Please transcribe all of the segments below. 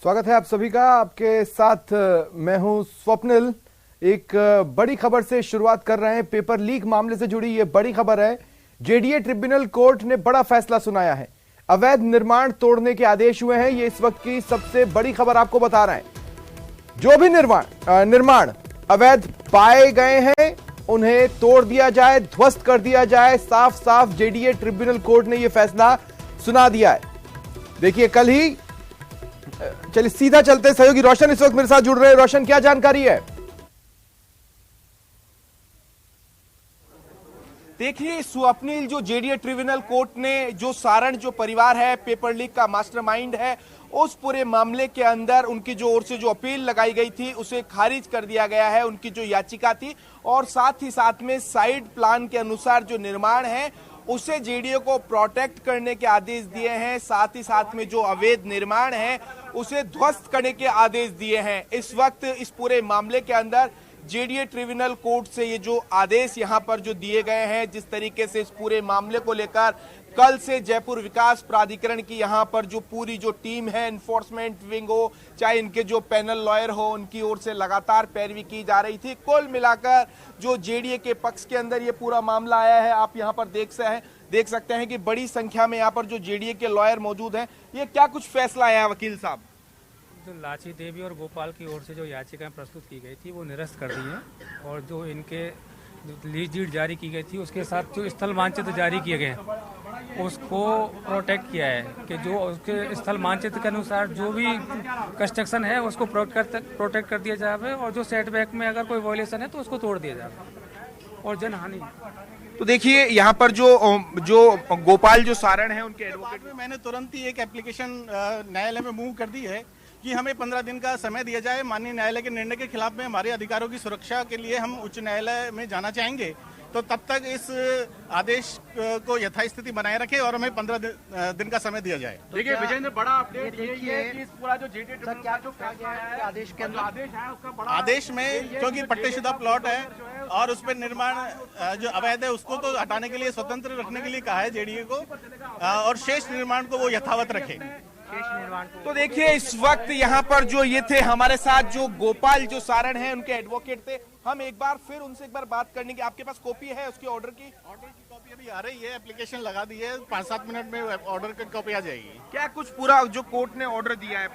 स्वागत है आप सभी का। आपके साथ मैं हूं स्वप्निल। एक बड़ी खबर से शुरुआत कर रहे हैं। पेपर लीक मामले से जुड़ी ये बड़ी खबर है। जेडीए ट्रिब्यूनल कोर्ट ने बड़ा फैसला सुनाया है। अवैध निर्माण तोड़ने के आदेश हुए हैं। ये इस वक्त की सबसे बड़ी खबर आपको बता रहे हैं। जो भी निर्माण अवैध पाए गए हैं उन्हें तोड़ दिया जाए, ध्वस्त कर दिया जाए। साफ साफ जेडीए ट्रिब्यूनल कोर्ट ने यह फैसला सुना दिया है। देखिए कल ही, चलिए सीधा चलते। सहयोगी रोशन इस वक्त मेरे साथ जुड़ रहे हैं। रोशन, क्या जानकारी है? देखिए स्वप्निल, जो जेडीए ट्रिब्यूनल कोर्ट ने जो सारण जो परिवार है, पेपर लीक का मास्टरमाइंड है, उस पूरे मामले के अंदर उनकी जो ओर से जो अपील लगाई गई थी उसे खारिज कर दिया गया है। उनकी जो याचिका थी और साथ ही साथ में साइड प्लान के अनुसार जो निर्माण है उसे जेडीए को प्रोटेक्ट करने के आदेश दिए हैं। साथ ही साथ में जो अवैध निर्माण है उसे ध्वस्त करने के आदेश दिए हैं। इस वक्त इस पूरे मामले के अंदर जेडीए ट्रिब्यूनल कोर्ट से ये जो आदेश यहां पर जो दिए गए हैं, जिस तरीके से इस पूरे मामले को लेकर कल से जयपुर विकास प्राधिकरण की यहां पर जो पूरी जो टीम है, एनफोर्समेंट विंग हो चाहे इनके जो पैनल लॉयर हो, उनकी ओर से लगातार पैरवी की जा रही थी। कुल मिलाकर जो जेडीए के पक्ष के अंदर ये पूरा मामला आया है, आप यहां पर देख सकते हैं कि बड़ी संख्या में यहां पर जो जेडीए के लॉयर मौजूद हैं। ये क्या कुछ फैसला आया वकील साहब? जो लाची देवी और गोपाल की ओर से जो याचिकाएं प्रस्तुत की गई थी वो निरस्त कर दी हैं और जो इनके लीज डीड जारी की गई थी उसके साथ जो स्थल मानचित्र जारी किए गए हैं उसको प्रोटेक्ट किया है कि जो उसके स्थल मानचित्र के अनुसार जो भी कंस्ट्रक्शन है उसको प्रोटेक्ट कर दिया जाए और जो सेटबैक में अगर कोई वायलेशन है तो उसको तोड़ दिया जाए और जनहानि। तो देखिए यहाँ पर जो गोपाल जो सारण है उनके एडवोकेट में मैंने तुरंत ही एक एप्लीकेशन न्यायालय में मूव कर दी है कि हमें 15 दिन का समय दिया जाए। माननीय न्यायालय के निर्णय के खिलाफ में हमारे अधिकारों की सुरक्षा के लिए हम उच्च न्यायालय में जाना चाहेंगे, तो तब तक इस आदेश को यथास्थिति बनाए रखें और हमें 15 दिन का समय दिया जाए। देखिए विजय, बड़ा अपडेट ये है कि इस पूरा जो जेडीए क्या जो फैसला है आदेश के अंदर आदेश में क्योंकि पट्टेशुदा प्लॉट है और उस पर निर्माण जो अवैध है उसको तो हटाने के लिए स्वतंत्र रखने के लिए कहा है जेडीए को, और शेष निर्माण को वो यथावत रखे। तो देखिए इस वक्त यहाँ पर जो ये थे हमारे साथ जो गोपाल जो सारण है उनके एडवोकेट थे। हम एक बार फिर उनसे एक बार बात करने की, आपके पास कॉपी है उसकी ऑर्डर की कॉपी अभी आ रही है, एप्लीकेशन लगा दी है, 5-7 मिनट में ऑर्डर की कॉपी आ जाएगी। क्या कुछ पूरा जो कोर्ट ने ऑर्डर दिया है?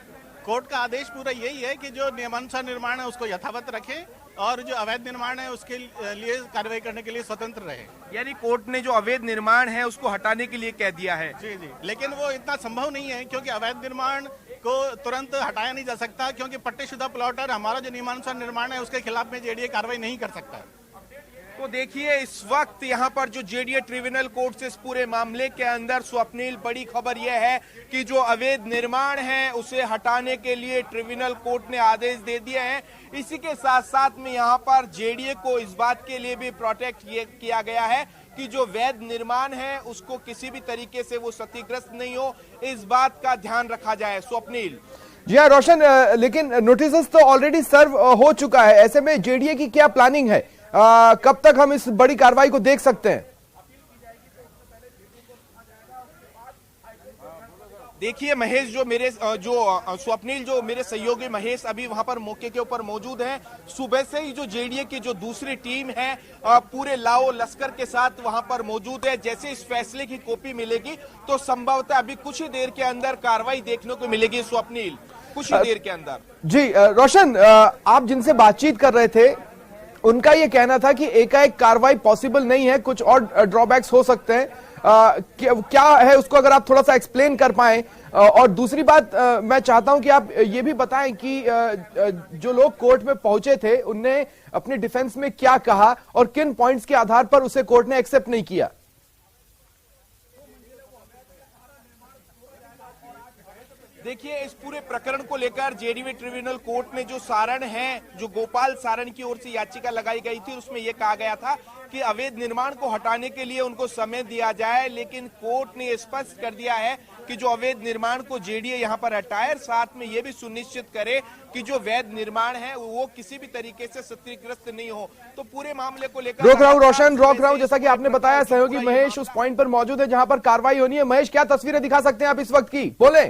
कोर्ट का आदेश पूरा यही है कि जो नियमानुसार निर्माण है उसको यथावत रखे और जो अवैध निर्माण है उसके लिए कार्रवाई करने के लिए स्वतंत्र रहे। यानी कोर्ट ने जो अवैध निर्माण है उसको हटाने के लिए कह दिया है। जी जी, लेकिन वो इतना संभव नहीं है क्योंकि अवैध निर्माण को तुरंत हटाया नहीं जा सकता, क्योंकि पट्टेशुदा प्लॉटर हमारा जो नियमानुसार निर्माण है उसके खिलाफ में जेडीए कार्रवाई नहीं कर सकता। तो देखिए इस वक्त यहाँ पर जो जेडीए ट्रिब्यूनल कोर्ट से इस पूरे मामले के अंदर स्वप्निल बड़ी खबर यह है कि जो अवैध निर्माण है उसे हटाने के लिए ट्रिब्यूनल कोर्ट ने आदेश दे दिए हैं। इसी के साथ साथ में यहाँ पर जेडीए को इस बात के लिए भी प्रोटेक्ट किया गया है कि जो वैध निर्माण है उसको किसी भी तरीके से वो क्षतिग्रस्त नहीं हो, इस बात का ध्यान रखा जाए। स्वप्निल जी हाँ रोशन, लेकिन नोटिस तो ऑलरेडी सर्व हो चुका है। ऐसे में जेडीए की क्या प्लानिंग है? कब तक हम इस बड़ी कार्रवाई को देख सकते हैं? देखिए महेश, जो स्वप्निल जो मेरे सहयोगी महेश अभी वहां पर मौके के ऊपर मौजूद हैं। सुबह से ही जो जेडीए की जो दूसरी टीम है पूरे लाओ लश्कर के साथ वहां पर मौजूद है। जैसे इस फैसले की कॉपी मिलेगी तो संभवतः अभी कुछ ही देर के अंदर कार्रवाई देखने को मिलेगी। स्वप्निल, कुछ ही देर के अंदर। जी रोशन, आप जिनसे बातचीत कर रहे थे उनका यह कहना था कि एकाएक कार्रवाई पॉसिबल नहीं है, कुछ और ड्रॉबैक्स हो सकते हैं। क्या है उसको अगर आप थोड़ा सा एक्सप्लेन कर पाएं। और दूसरी बात मैं चाहता हूं कि आप ये भी बताएं कि जो लोग कोर्ट में पहुंचे थे उनने अपने डिफेंस में क्या कहा और किन पॉइंट्स के आधार पर उसे कोर्ट ने एक्सेप्ट नहीं किया। देखिए इस पूरे प्रकरण को लेकर जेडीए ट्रिब्यूनल कोर्ट ने जो सारण है, जो गोपाल सारण की ओर से याचिका लगाई गई थी उसमें यह कहा गया था कि अवैध निर्माण को हटाने के लिए उनको समय दिया जाए, लेकिन कोर्ट ने स्पष्ट कर दिया है कि जो अवैध निर्माण को जेडीए यहां पर हटाए, साथ में यह भी सुनिश्चित करे कि जो वैध निर्माण है वो किसी भी तरीके से क्षतिग्रस्त नहीं हो। तो पूरे मामले को लेकर रोक रहा हूं रोशन, रोक रहा हूं। जैसा कि आपने बताया सहयोगी महेश उस पॉइंट पर मौजूद है जहां पर कार्रवाई होनी है। महेश, क्या तस्वीरें दिखा सकते हैं आप इस वक्त की, बोले।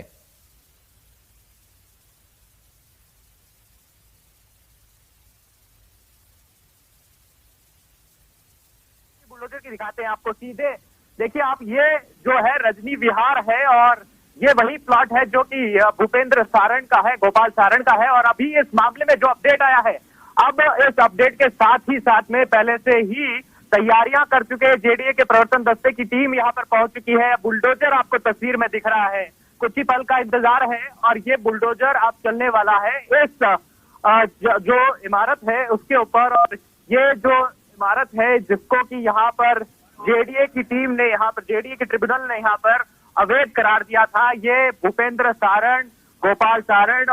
लेकर के दिखाते हैं आपको सीधे। देखिए आप, ये जो है रजनी विहार है और ये वही प्लॉट है जो कि भूपेंद्र सारण का है, गोपाल सारण का है। और अभी इस मामले में जो अपडेट आया है, अब इस अपडेट के साथ में पहले से ही तैयारियां कर चुके हैं जेडीए के प्रवर्तन दस्ते की टीम यहाँ पर पहुंच चुकी है। बुलडोजर आपको तस्वीर में दिख रहा है, कुछ ही पल का इंतजार है और ये बुलडोजर अब चलने वाला है इस जो इमारत है उसके ऊपर। और ये जो इमारत है जिसको कि यहाँ पर जेडीए की टीम ने, यहाँ पर जेडीए के ट्रिब्यूनल ने यहाँ पर अवैध करार दिया था, ये भूपेंद्र सारण, गोपाल सारण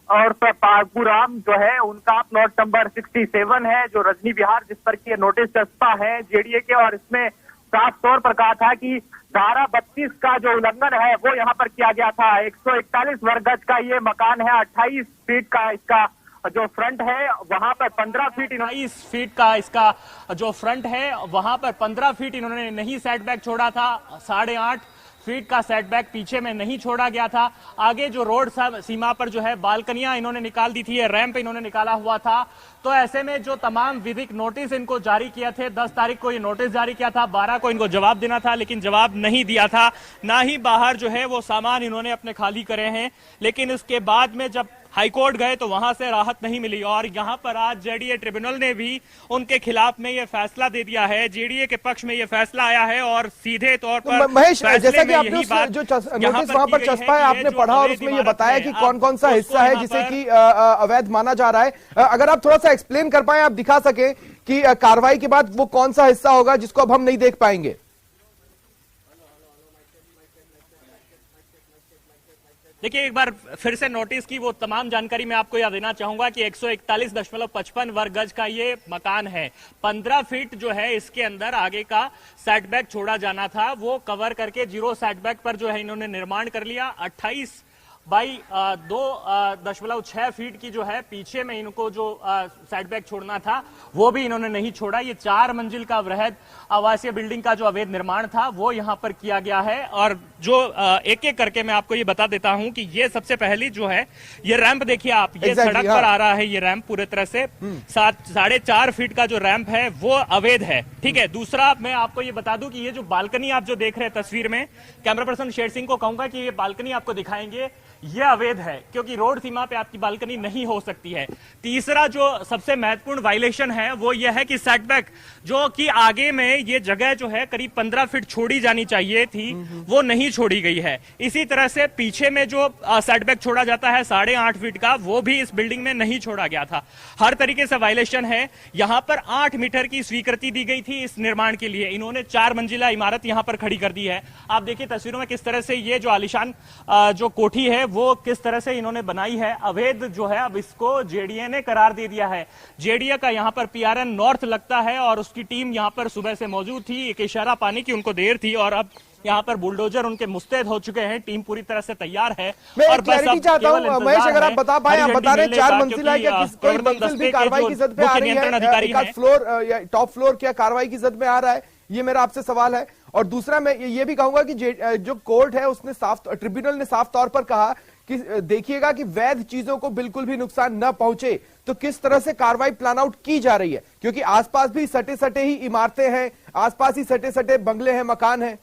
और पागुराम जो है उनका प्लॉट नंबर 67 है, जो रजनी विहार जिस पर की नोटिस चस्पा है जेडीए के। और इसमें साफ तौर पर कहा था कि धारा 32 का जो उल्लंघन है वो यहाँ पर किया गया था। 141 वर्ग गज का ये मकान है, 28 फीट का इसका जो फ्रंट है, वहां पर 15 फीट, 22 फीट का इसका जो फ्रंट है, वहां पर 15 फीट इन्होंने नहीं सेटबैक छोड़ा था, 8.5 फीट का सेटबैक पीछे में नहीं छोड़ा गया था। आगे जो रोड सीमा पर जो है बालकनियां इन्होंने निकाल दी थी, रैंप इन्होंने निकाला हुआ था। तो ऐसे में जो तमाम विधिक नोटिस इनको जारी किए थे, 10 तारीख को ये नोटिस जारी किया था, 12 को इनको जवाब देना था, लेकिन जवाब नहीं दिया था। ना ही बाहर जो है वो सामान इन्होंने अपने खाली करे हैं। लेकिन इसके बाद में जब हाईकोर्ट गए तो वहां से राहत नहीं मिली और यहां पर आज जेडीए ट्रिब्यूनल ने भी उनके खिलाफ में ये फैसला दे दिया है। जेडीए के पक्ष में ये फैसला आया है और सीधे तौर पर महेश, जैसा कि आपने जो नोटिस वहां पर चस्पा है आपने पढ़ा और उसमें ये बताया कि कौन कौन सा हिस्सा है जिसे कि अवैध माना जा रहा है। अगर आप थोड़ा सा एक्सप्लेन कर पाए, आप दिखा सके कि कार्रवाई के बाद वो कौन सा हिस्सा होगा जिसको अब हम नहीं देख पाएंगे। देखिए, एक बार फिर से नोटिस की वो तमाम जानकारी मैं आपको याद देना चाहूंगा कि 141.55 वर्ग गज का ये मकान है। 15 फीट जो है इसके अंदर आगे का सेटबैक छोड़ा जाना था, वो कवर करके 0 सेटबैक पर जो है इन्होंने निर्माण कर लिया। 28 बाई 2.6 फीट की जो है पीछे में इनको जो सेटबैक छोड़ना था वो भी इन्होंने नहीं छोड़ा। ये 4 मंजिल का वृहद आवासीय बिल्डिंग का जो अवैध निर्माण था वो यहां पर किया गया है। और जो एक एक करके मैं आपको ये बता देता हूं कि ये सबसे पहली जो है ये रैंप देखिए आप, ये सड़क पर आ रहा है ये रैंप पूरे तरह से 4.5 फीट का जो रैंप है वो अवैध है। ठीक है, दूसरा मैं आपको ये बता दूं कि ये जो बालकनी आप जो देख रहे हैं तस्वीर में, कैमरा पर्सन शेर सिंह को कहूंगा कि ये बालकनी आपको दिखाएंगे, यह अवैध है क्योंकि रोड सीमा पे आपकी बालकनी नहीं हो सकती है। तीसरा जो सबसे महत्वपूर्ण वायलेशन है वो यह है कि सेटबैक जो कि आगे में ये जगह जो है करीब 15 फीट छोड़ी जानी चाहिए थी वो नहीं छोड़ी गई है। इसी तरह से पीछे में जो सेटबैक छोड़ा जाता है 8.5 फीट का, वो भी इस बिल्डिंग में नहीं छोड़ा गया था। हर तरीके से वायलेशन है। यहां पर 8 मीटर की स्वीकृति दी गई थी इस निर्माण के लिए, इन्होंने 4 मंजिला इमारत यहां पर खड़ी कर दी है। आप देखिए तस्वीरों में किस तरह से ये जो आलीशान जो कोठी है वो किस तरह से इन्होंने बनाई है। अवैध जो है अब इसको जेडीए ने करार दे दिया है। जेडीए का यहां पर पीआरएन नॉर्थ लगता है और उसकी टीम यहां पर सुबह से मौजूद थी। एक इशारा पाने की उनको देर थी और अब यहाँ पर बुलडोजर उनके मुस्तैद हो चुके हैं, टीम पूरी तरह से तैयार है। और क्लैरिटी चाहता हूं महेश, अगर आप बता पाए, आप बता रहे 4 मंजिला है, क्या कोई मंजिल भी कार्रवाई की जद पे आ रही है? एक फ्लोर या टॉप फ्लोर क्या कार्रवाई की जद में आ रहा है? ये मेरा आपसे सवाल है। और दूसरा मैं ये भी कहूंगा कि जो कोर्ट है उसने ट्रिब्यूनल ने साफ तौर पर कहा कि देखिएगा कि वैध चीजों को बिल्कुल भी नुकसान न पहुंचे, तो किस तरह से कार्रवाई प्लान आउट की जा रही है, क्योंकि आसपास भी सटे सटे ही इमारतें हैं, आसपास ही सटे सटे बंगले हैं, मकान हैं।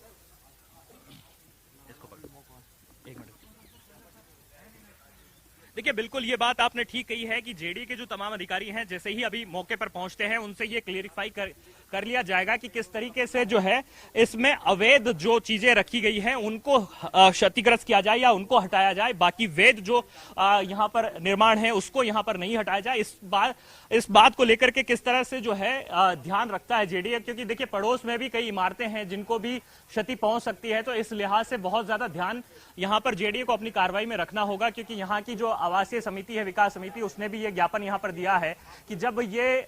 देखिए, बिल्कुल ये बात आपने ठीक कही है कि जेडीए के जो तमाम अधिकारी हैं जैसे ही अभी मौके पर पहुंचते हैं उनसे ये क्लियरिफाई कर लिया जाएगा कि किस तरीके से जो है इसमें अवैध जो चीजें रखी गई हैं उनको क्षतिग्रस्त किया जाए या उनको हटाया जाए, बाकी वैध जो यहां पर निर्माण है उसको यहां पर नहीं हटाया जाए। इस बात को लेकर के किस तरह से जो है ध्यान रखता है जेडीए, क्योंकि देखिए पड़ोस में भी कई इमारतें हैं जिनको भी क्षति पहुंच सकती है, तो इस लिहाज से बहुत ज्यादा ध्यान यहां पर जेडीए को अपनी कार्रवाई में रखना होगा। क्योंकि यहाँ की जो आवासीय समिति है, विकास समिति, उसने भी ये ज्ञापन यहां पर दिया है कि जब ये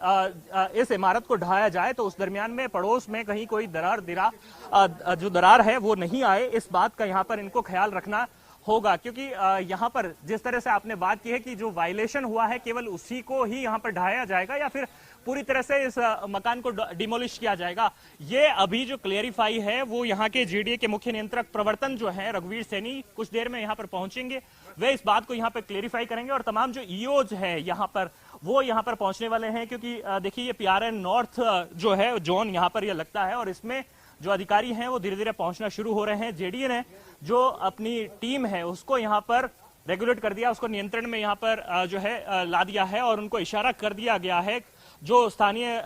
इस इमारत को ढाया जाए तो उस दरमियान में पड़ोस में कहीं कोई दरार है वो नहीं आए, इस बात का यहां पर इनको ख्याल रखना होगा, क्योंकि यहाँ पर जिस तरह से आपने बात की है कि जो वायलेशन हुआ है केवल उसी को ही यहाँ पर ढाया जाएगा या फिर पूरी तरह से इस मकान को डिमोलिश किया जाएगा, ये अभी जो क्लेरिफाई है वो यहाँ के जेडीए के मुख्य नियंत्रक प्रवर्तन जो है रघुवीर सैनी कुछ देर में यहाँ पर पहुंचेंगे। वे इस बात को यहाँ पर क्लेरिफाई करेंगे और तमाम जो ईओज है यहाँ पर वो यहाँ पर पहुंचने वाले हैं, क्योंकि देखिए ये पीआरएन नॉर्थ जो है जोन यहाँ पर ये लगता है और इसमें जो अधिकारी हैं वो धीरे धीरे पहुंचना शुरू हो रहे हैं। जेडीए ने जो अपनी टीम है उसको यहाँ पर रेगुलेट कर दिया, उसको नियंत्रण में यहाँ पर जो है ला दिया है और उनको इशारा कर दिया गया है। जो स्थानीय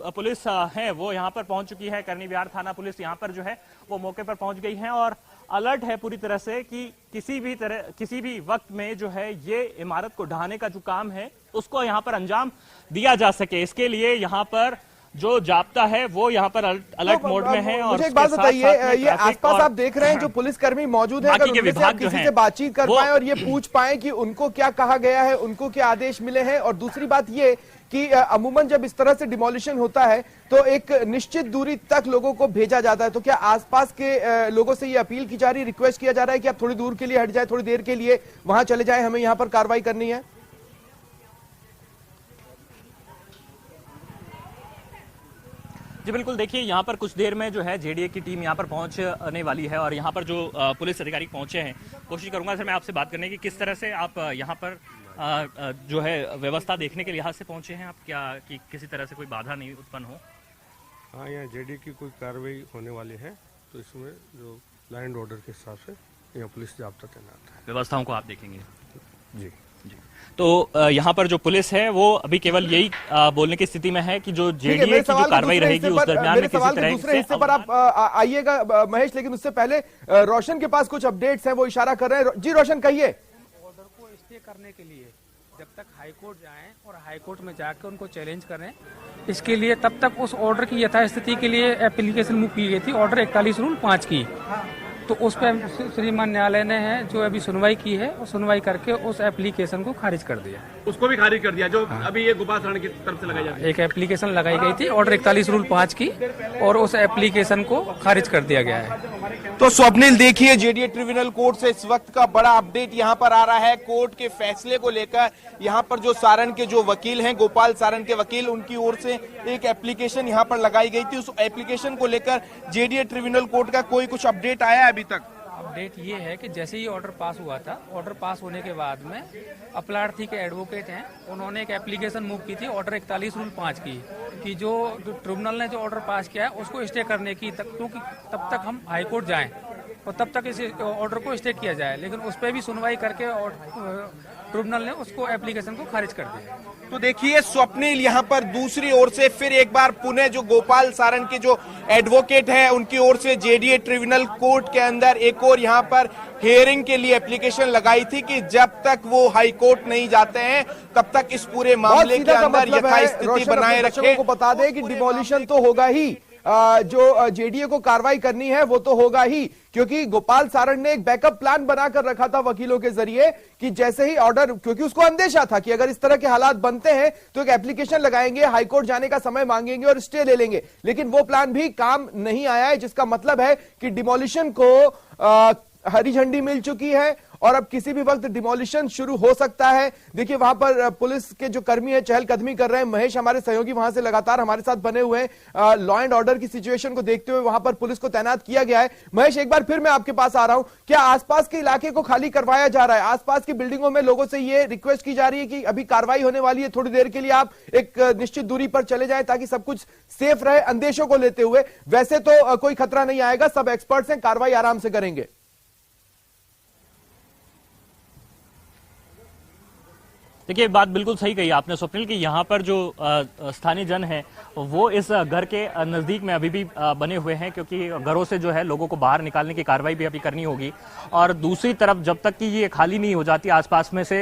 पुलिस है वो यहाँ पर पहुंच चुकी है, करनी विहार थाना पुलिस यहाँ पर जो है वो मौके पर पहुंच गई है और अलर्ट है पूरी तरह से कि किसी भी वक्त में जो है ये इमारत को ढहाने का जो काम है उसको यहाँ पर अंजाम दिया जा सके। इसके लिए यहाँ पर जो जाप्ता है वो यहाँ पर अलर्ट मोड में है। और मुझे एक बात बताइए, ये आसपास आप देख रहे हैं जो पुलिसकर्मी मौजूद है, अगर उनसे आप किसी से बातचीत कर पाए और ये पूछ पाए कि उनको क्या कहा गया है, उनको क्या आदेश मिले हैं। और दूसरी बात ये कि अमूमन जब इस तरह से डिमोलिशन होता है तो एक निश्चित दूरी तक लोगों को भेजा जाता है, तो क्या आसपास के लोगों से ये अपील की जा रही है, रिक्वेस्ट किया जा रहा है कि आप थोड़ी दूर के लिए हट जाए, थोड़ी देर के लिए वहां चले जाए, हमें यहाँ पर कार्रवाई करनी है? जी बिल्कुल, देखिए यहाँ पर कुछ देर में जो है जेडीए की टीम यहाँ पर पहुंचने वाली है और यहाँ पर जो पुलिस अधिकारी पहुंचे हैं, कोशिश करूंगा सर मैं आपसे बात करने की, किस तरह से आप यहाँ पर जो है व्यवस्था देखने के लिहाज से पहुंचे हैं आप, क्या कि किसी तरह से कोई बाधा नहीं उत्पन्न हो? हाँ, यहाँ जेडीए की कोई कार्रवाई होने वाली है तो इसमें जो लॉ एंड ऑर्डर के हिसाब से यहाँ पुलिस जाब्ता तैनात है, व्यवस्थाओं को आप देखेंगे? जी। तो यहाँ पर जो पुलिस है वो अभी केवल यही बोलने की स्थिति में है कि जो जेडीए की जो कार्रवाई रहेगी उस दरमियान में किसी तरह दूसरे हिस्से पर आप आइएगा महेश, लेकिन उससे पहले रोशन के पास कुछ अपडेट्स हैं, वो इशारा कर रहे हैं। जी रोशन, कहिए। ऑर्डर को स्टे करने के लिए जब तक हाईकोर्ट जाएं और हाईकोर्ट में जाकर उनको चैलेंज करें, इसके लिए तब तक उस ऑर्डर की यथास्थिति के लिए एप्लीकेशन मूव की गई थी, ऑर्डर 41/5 की। तो उस पर श्रीमान न्यायालय ने है जो अभी सुनवाई की है और सुनवाई करके उस एप्लीकेशन को खारिज कर दिया। उसको भी खारिज कर दिया जो अभी ये गोपाल सारण की तरफ से लगाई जाती है। एक एप्लीकेशन लगाई गई थी ऑर्डर 41/5 की और उस एप्लीकेशन को खारिज कर दिया गया है। तो स्वप्निल देखिए, जेडीए ट्रिब्यूनल कोर्ट से इस वक्त का बड़ा अपडेट यहां पर आ रहा है। कोर्ट के फैसले को लेकर यहां पर जो सारण के जो वकील हैं, गोपाल सारण के वकील, उनकी ओर से एक एप्लीकेशन यहां पर लगाई गई थी। उस एप्लीकेशन को लेकर जेडीए ट्रिब्यूनल कोर्ट का कोई कुछ अपडेट आया अभी तक? अपडेट ये है कि जैसे ही ऑर्डर पास हुआ था, ऑर्डर पास होने के बाद में अपलार्थी के एडवोकेट हैं, उन्होंने एक एप्लीकेशन मूव की थी ऑर्डर 41/5 की कि जो ट्रिब्यूनल ने जो ऑर्डर पास किया है उसको स्टे करने की, क्योंकि तब तक हम हाईकोर्ट जाएं और तब तक इस ऑर्डर को स्टे किया जाए, लेकिन उस पर भी सुनवाई करके ट्रिब्यूनल ने उसको एप्लीकेशन को खारिज कर दिया। तो देखिए स्वप्निल, यहाँ पर दूसरी ओर से फिर एक बार पुणे जो गोपाल सारण के जो एडवोकेट हैं उनकी ओर से जेडीए ट्रिब्यूनल कोर्ट के अंदर एक और यहाँ पर हियरिंग के लिए एप्लीकेशन लगाई थी कि जब तक वो हाई कोर्ट नहीं जाते हैं तब तक इस पूरे मामले के अंदर यथास्थिति बनाए रखें। को बता दें कि डिमोलिशन तो होगा ही, जो जेडीए को कार्रवाई करनी है वो तो होगा ही, क्योंकि गोपाल सारण ने एक बैकअप प्लान बनाकर रखा था वकीलों के जरिए कि जैसे ही ऑर्डर, क्योंकि उसको अंदेशा था कि अगर इस तरह के हालात बनते हैं तो एक एप्लीकेशन लगाएंगे, हाईकोर्ट जाने का समय मांगेंगे और स्टे ले लेंगे, लेकिन वो प्लान भी काम नहीं आया है, जिसका मतलब है कि डिमोलिशन को हरी झंडी मिल चुकी है और अब किसी भी वक्त डिमोलिशन शुरू हो सकता है। देखिए वहां पर पुलिस के जो कर्मी है चहलकदमी कर रहे हैं। महेश हमारे सहयोगी वहां से लगातार हमारे साथ बने हुए हैं। लॉ एंड ऑर्डर की सिचुएशन को देखते हुए वहां पर पुलिस को तैनात किया गया है। महेश, एक बार फिर मैं आपके पास आ रहा हूं, क्या आसपास के इलाके को खाली करवाया जा रहा है? आसपास की बिल्डिंगों में लोगों से ये रिक्वेस्ट की जा रही है कि अभी कार्रवाई होने वाली है, थोड़ी देर के लिए आप एक निश्चित दूरी पर चले जाएं ताकि सब कुछ सेफ रहे, अंदेशों को लेते हुए? वैसे तो कोई खतरा नहीं आएगा, सब एक्सपर्ट्स हैं, कार्रवाई आराम से करेंगे। देखिए बात बिल्कुल सही कही आपने स्वप्निल कि यहाँ पर जो स्थानीय जन है वो इस घर के नजदीक में अभी भी बने हुए हैं, क्योंकि घरों से जो है लोगों को बाहर निकालने की कार्रवाई भी अभी करनी होगी। और दूसरी तरफ जब तक कि ये खाली नहीं हो जाती, आसपास में से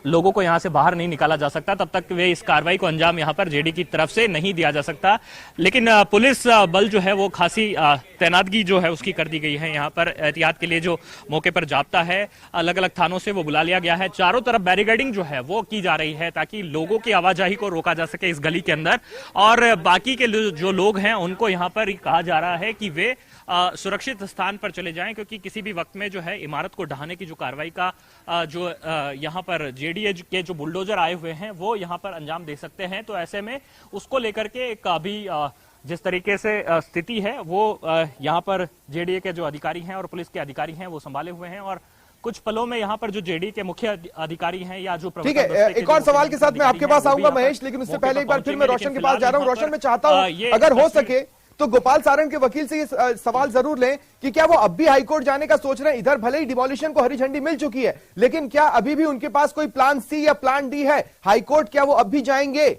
लोगों को यहाँ से बाहर नहीं निकाला जा सकता, तब तक वे इस कार्रवाई को अंजाम यहाँ पर जेडी की तरफ से नहीं दिया जा सकता। लेकिन पुलिस बल जो है वो खासी तैनातगी जो है उसकी कर दी गई है। यहाँ पर एहतियात के लिए जो मौके पर जाप्ता है अलग अलग थानों से वो बुला लिया गया है। चारों तरफ बैरिकेडिंग जो है वो की जा रही है ताकि लोगों की आवाजाही को रोका जा सके इस गली के अंदर। और बाकी के जो लोग हैं उनको यहाँ पर कहा जा रहा है कि वे सुरक्षित स्थान पर चले जाएं, क्योंकि किसी भी वक्त में जो है इमारत को ढहाने की जो कार्रवाई का जो यहाँ पर जेडीए के जो बुलडोजर आए हुए हैं वो यहाँ पर अंजाम दे सकते हैं। तो ऐसे में उसको लेकर के एक अभी जिस तरीके से स्थिति है वो यहाँ पर जेडीए के जो अधिकारी हैं और पुलिस के अधिकारी हैं वो संभाले हुए हैं, और कुछ पलों में यहाँ पर जो जेडीए के मुख्य अधिकारी हैं या जो ठीक है, एक और सवाल के साथ मैं आपके पास आऊंगा महेश, लेकिन उससे पहले एक बार फिर मैं रोशन के पास जा रहा हूँ। रोशन, मैं चाहता हूँ अगर हो सके तो गोपाल सारंग के वकील से ये सवाल जरूर लें कि क्या वो अब भी हाईकोर्ट जाने का सोच रहे हैं? इधर भले ही डिमोलिशन को हरी झंडी मिल चुकी है, लेकिन क्या अभी भी उनके पास कोई प्लान सी या प्लान डी है? हाईकोर्ट क्या वो अब भी जाएंगे?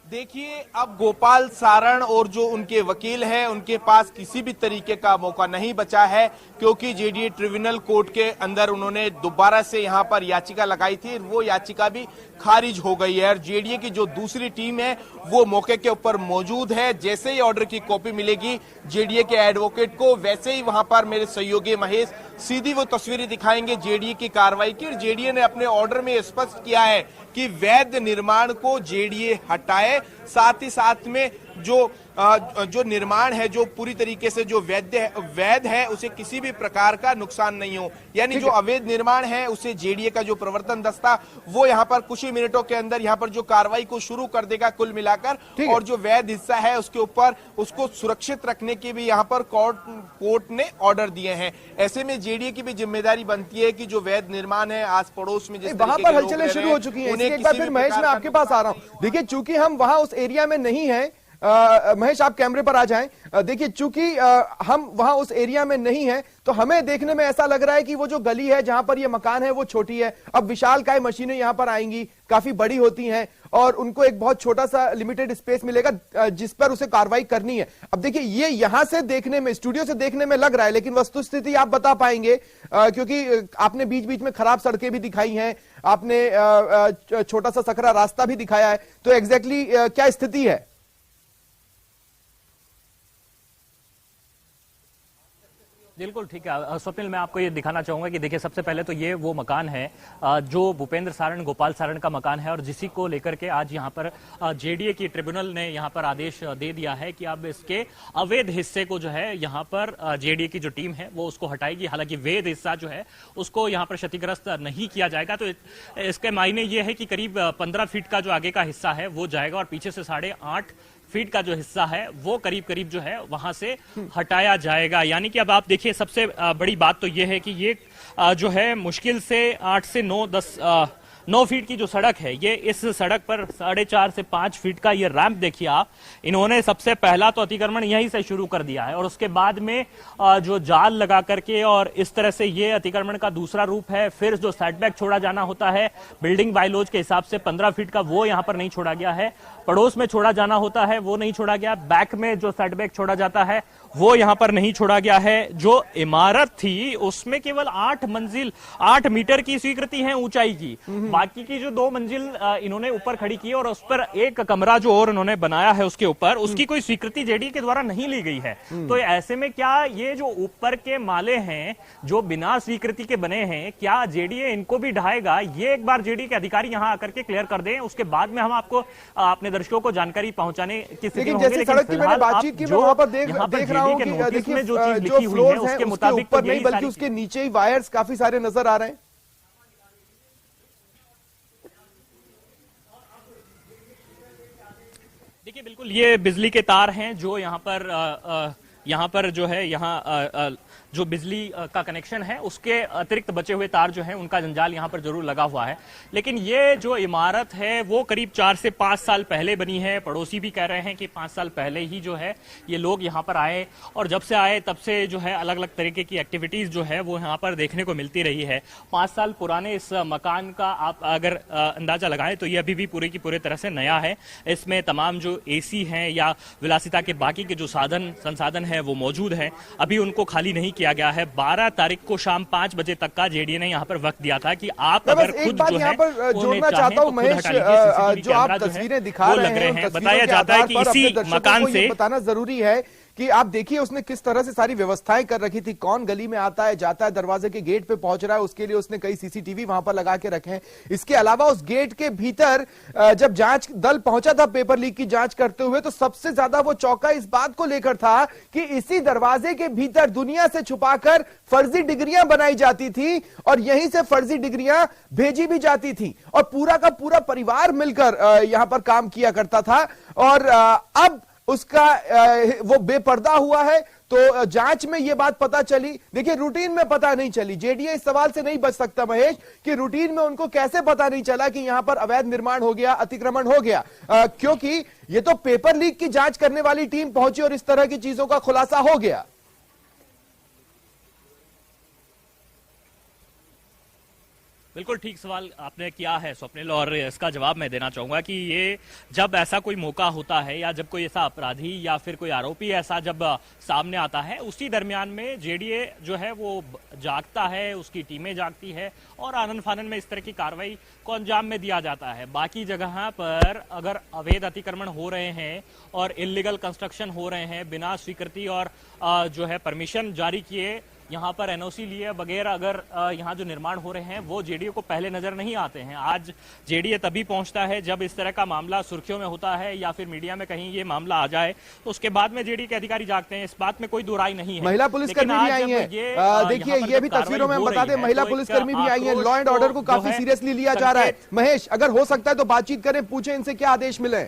देखिए, अब गोपाल सारंग और जो उनके वकील हैं उनके पास किसी भी तरीके का मौका नहीं बचा है, क्योंकि जेडीए ट्रिब्यूनल कोर्ट के अंदर उन्होंने दोबारा से यहां पर याचिका लगाई थी, वो याचिका भी खारिज हो गई है। और जेडीए की जो दूसरी टीम है वो मौके के ऊपर मौजूद है। जैसे ही ऑर्डर की कॉपी मिलेगी जेडीए के एडवोकेट को, वैसे ही वहां पर मेरे सहयोगी महेश सीधी वो तस्वीरें दिखाएंगे जेडीए की कार्रवाई की। और जेडीए ने अपने ऑर्डर में स्पष्ट किया है कि वैध निर्माण को जेडीए हटाए, साथ ही साथ में जो निर्माण है जो पूरी तरीके से जो वैध है उसे किसी भी प्रकार का नुकसान नहीं हो, यानी जो अवैध निर्माण है उसे जेडीए का जो प्रवर्तन दस्ता वो यहाँ पर कुछ ही मिनटों के अंदर यहाँ पर जो कार्रवाई को शुरू कर देगा कुल मिलाकर, और जो वैध हिस्सा है उसके ऊपर उसको सुरक्षित रखने की भी यहाँ पर कोर्ट ने ऑर्डर दिए हैं। ऐसे में जेडीए की भी जिम्मेदारी बनती है कि जो वैध निर्माण है आस पड़ोस में वहां पर हलचलें शुरू हो चुकी हैं। एक बार फिर महेश, मैं आपके पास आ रहा हूं। देखिए, चूंकि हम वहां उस एरिया में नहीं है, महेश आप कैमरे पर आ जाएं। देखिए, चूंकि हम वहां उस एरिया में नहीं हैं, तो हमें देखने में ऐसा लग रहा है कि वो जो गली है जहां पर ये मकान है वो छोटी है। अब विशालकाय मशीनें यहां पर आएंगी, काफी बड़ी होती हैं, और उनको एक बहुत छोटा सा लिमिटेड स्पेस मिलेगा जिस पर उसे कार्रवाई करनी है। अब देखिए, ये यहां से देखने में, स्टूडियो से देखने में लग रहा है, लेकिन वस्तुस्थिति आप बता पाएंगे? क्योंकि आपने बीच बीच में खराब सड़कें भी दिखाई हैं, आपने छोटा सा सकरा रास्ता भी दिखाया है, तो एग्जैक्टली क्या स्थिति है? बिल्कुल ठीक है स्वप्निल, मैं आपको ये दिखाना चाहूंगा कि देखिए, सबसे पहले तो ये वो मकान है जो भूपेंद्र सारंग, गोपाल सारंग का मकान है, और जिसी को लेकर के आज यहाँ पर जेडीए की ट्रिब्यूनल ने यहाँ पर आदेश दे दिया है कि अब इसके अवैध हिस्से को जो है यहाँ पर जेडीए की जो टीम है वो उसको हटाएगी। हालांकि वैध हिस्सा जो है उसको यहाँ पर क्षतिग्रस्त नहीं किया जाएगा। तो इसके मायने ये है कि करीब 15 फीट का जो आगे का हिस्सा है वो जाएगा, और पीछे से 8.5 फीट का जो हिस्सा है वो करीब करीब जो है वहां से हटाया जाएगा। यानी कि अब आप देखिए, सबसे बड़ी बात तो ये है कि ये जो है मुश्किल से 8 से 9 फीट की जो सड़क है, ये इस सड़क पर 4.5 से 5 फीट का ये रैंप देखिए आप, इन्होंने सबसे पहला तो अतिक्रमण यहीं से शुरू कर दिया है, और उसके बाद में जो जाल लगा करके और इस तरह से ये अतिक्रमण का दूसरा रूप है। फिर जो सेटबैक छोड़ा जाना होता है बिल्डिंग बायलॉज के हिसाब से 15 फीट का, वो यहाँ पर नहीं छोड़ा गया है। पड़ोस में छोड़ा जाना होता है वो नहीं छोड़ा गया। बैक में जो सेटबैक छोड़ा जाता है वो यहाँ पर नहीं छोड़ा गया है। जो इमारत थी उसमें केवल 8 मीटर की स्वीकृति है ऊंचाई की, बाकी की जो 2 मंजिल इन्होंने ऊपर खड़ी की और उस पर एक कमरा जो और इन्होंने बनाया है उसके ऊपर, उसकी कोई स्वीकृति जेडीए के द्वारा नहीं ली गई है। तो ऐसे में क्या ये जो ऊपर के माले हैं जो बिना स्वीकृति के बने हैं, क्या जेडीए इनको भी ढाएगा? ये एक बार जेडीए के अधिकारी यहाँ आकर के क्लियर कर दें, उसके बाद में हम आपको अपने दर्शकों को जानकारी पहुंचाने की स्थिति में होंगे। जैसे सड़क की मैंने बातचीत की, मैं वहां पर देख रहा हूं कि देखिए जो फ्लोर्स हैं उसके ऊपर नहीं बल्कि उसके नीचे ही वायर्स काफी सारे नजर आ रहे हैं। देखिए, बिल्कुल ये बिजली के तार हैं जो यहाँ पर जो है जो बिजली का कनेक्शन है उसके अतिरिक्त बचे हुए तार जो हैं उनका जंजाल यहाँ पर जरूर लगा हुआ है। लेकिन ये जो इमारत है वो करीब 4 से 5 साल पहले बनी है। पड़ोसी भी कह रहे हैं कि 5 साल पहले ही जो है ये लोग यहाँ पर आए, और जब से आए तब से जो है अलग अलग तरीके की एक्टिविटीज जो है वो यहाँ पर देखने को मिलती रही है। 5 साल पुराने इस मकान का आप अगर अंदाजा लगाएं तो ये अभी भी पूरे की पूरे तरह से नया है। इसमें तमाम जो एसी हैं या विलासिता के बाकी के जो संसाधन है वो मौजूद है। अभी उनको खाली नहीं किया गया है। 12 तारीख को शाम 5 बजे तक का जेडीए ने यहाँ पर वक्त दिया था कि आप अगर खुद जो है जोड़ना चाहता हूं महेश, जो आप तस्वीरें दिखा रहे हैं, बताया जाता है कि इसी मकान से बताना जरूरी है कि आप देखिए उसने किस तरह से सारी व्यवस्थाएं कर रखी थी, कौन गली में आता है जाता है, दरवाजे के गेट पे पहुंच रहा है, उसके लिए उसने कई सीसीटीवी वहां पर लगा के रखे हैं। इसके अलावा उस गेट के भीतर जब जांच दल पहुंचा था पेपर लीक की जांच करते हुए, तो सबसे ज्यादा वो चौंका इस बात को लेकर था कि इसी दरवाजे के भीतर दुनिया से छुपाकर फर्जी डिग्रियां बनाई जाती थी और यहीं से फर्जी डिग्रियां भेजी भी जाती थी और पूरा का पूरा परिवार मिलकर यहां पर काम किया करता था। और अब उसका वो बेपर्दा हुआ है, तो जांच में यह बात पता चली। देखिए रूटीन में पता नहीं चली, जेडीए इस सवाल से नहीं बच सकता महेश कि रूटीन में उनको कैसे पता नहीं चला कि यहां पर अवैध निर्माण हो गया, अतिक्रमण हो गया, क्योंकि ये तो पेपर लीक की जांच करने वाली टीम पहुंची और इस तरह की चीजों का खुलासा हो गया। बिल्कुल ठीक सवाल आपने किया है स्वप्निल, और इसका जवाब मैं देना चाहूंगा कि ये जब ऐसा कोई मौका होता है या जब कोई ऐसा अपराधी या फिर कोई आरोपी ऐसा जब सामने आता है, उसी दरमियान में जेडीए जो है वो जागता है, उसकी टीमें जागती है और आनन फानन में इस तरह की कार्रवाई को अंजाम में दिया जाता है। बाकी जगह पर अगर अवैध अतिक्रमण हो रहे हैं और इलीगल कंस्ट्रक्शन हो रहे हैं बिना स्वीकृति और जो है परमिशन जारी किए, यहाँ पर एनओसी लिए बगैर अगर यहाँ जो निर्माण हो रहे हैं वो जेडीए को पहले नजर नहीं आते हैं। आज जेडीए तभी पहुंचता है जब इस तरह का मामला सुर्खियों में होता है या फिर मीडिया में कहीं ये मामला आ जाए, तो उसके बाद में जेडीए के अधिकारी जागते हैं। इस बात में कोई दो राय नहीं है। महिला पुलिसकर्मी भी आई है, देखिए ये भी तस्वीरों में हम बता दें, महिला पुलिसकर्मी भी आई है। लॉ एंड ऑर्डर को काफी सीरियसली लिया जा रहा है। महेश, अगर हो सकता है तो बातचीत करें, पूछें इनसे क्या आदेश मिले।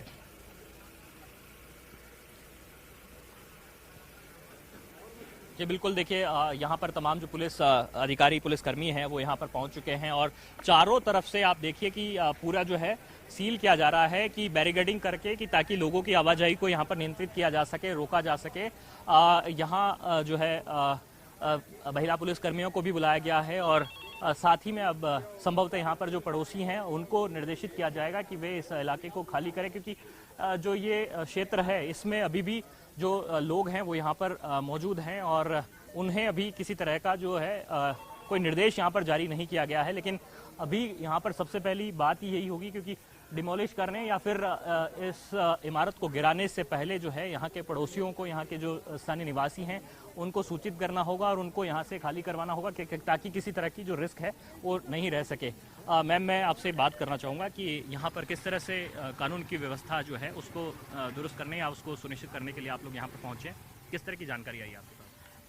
जी बिल्कुल, देखिए यहाँ पर तमाम जो पुलिस अधिकारी पुलिसकर्मी हैं वो यहाँ पर पहुँच चुके हैं और चारों तरफ से आप देखिए कि पूरा जो है सील किया जा रहा है कि बैरिकेडिंग करके, कि ताकि लोगों की आवाजाही को यहाँ पर नियंत्रित किया जा सके, रोका जा सके। यहाँ जो है महिला पुलिसकर्मियों को भी बुलाया गया है और साथ ही में अब संभवतः यहाँ पर जो पड़ोसी हैं उनको निर्देशित किया जाएगा कि वे इस इलाके को खाली करें, क्योंकि जो ये क्षेत्र है इसमें अभी भी जो लोग हैं वो यहाँ पर मौजूद हैं और उन्हें अभी किसी तरह का जो है कोई निर्देश यहाँ पर जारी नहीं किया गया है। लेकिन अभी यहाँ पर सबसे पहली बात यही होगी, क्योंकि डिमोलिश करने या फिर इस इमारत को गिराने से पहले जो है यहाँ के पड़ोसियों को, यहाँ के जो स्थानीय निवासी हैं उनको सूचित करना होगा और उनको यहाँ से खाली करवाना होगा ताकि किसी तरह की जो रिस्क है वो नहीं रह सके। मैम, मैं आपसे बात करना चाहूँगा कि यहाँ पर किस तरह से कानून की व्यवस्था जो है उसको दुरुस्त करने या उसको सुनिश्चित करने के लिए आप लोग यहाँ पर पहुँचे, किस तरह की जानकारी आई आपके पास?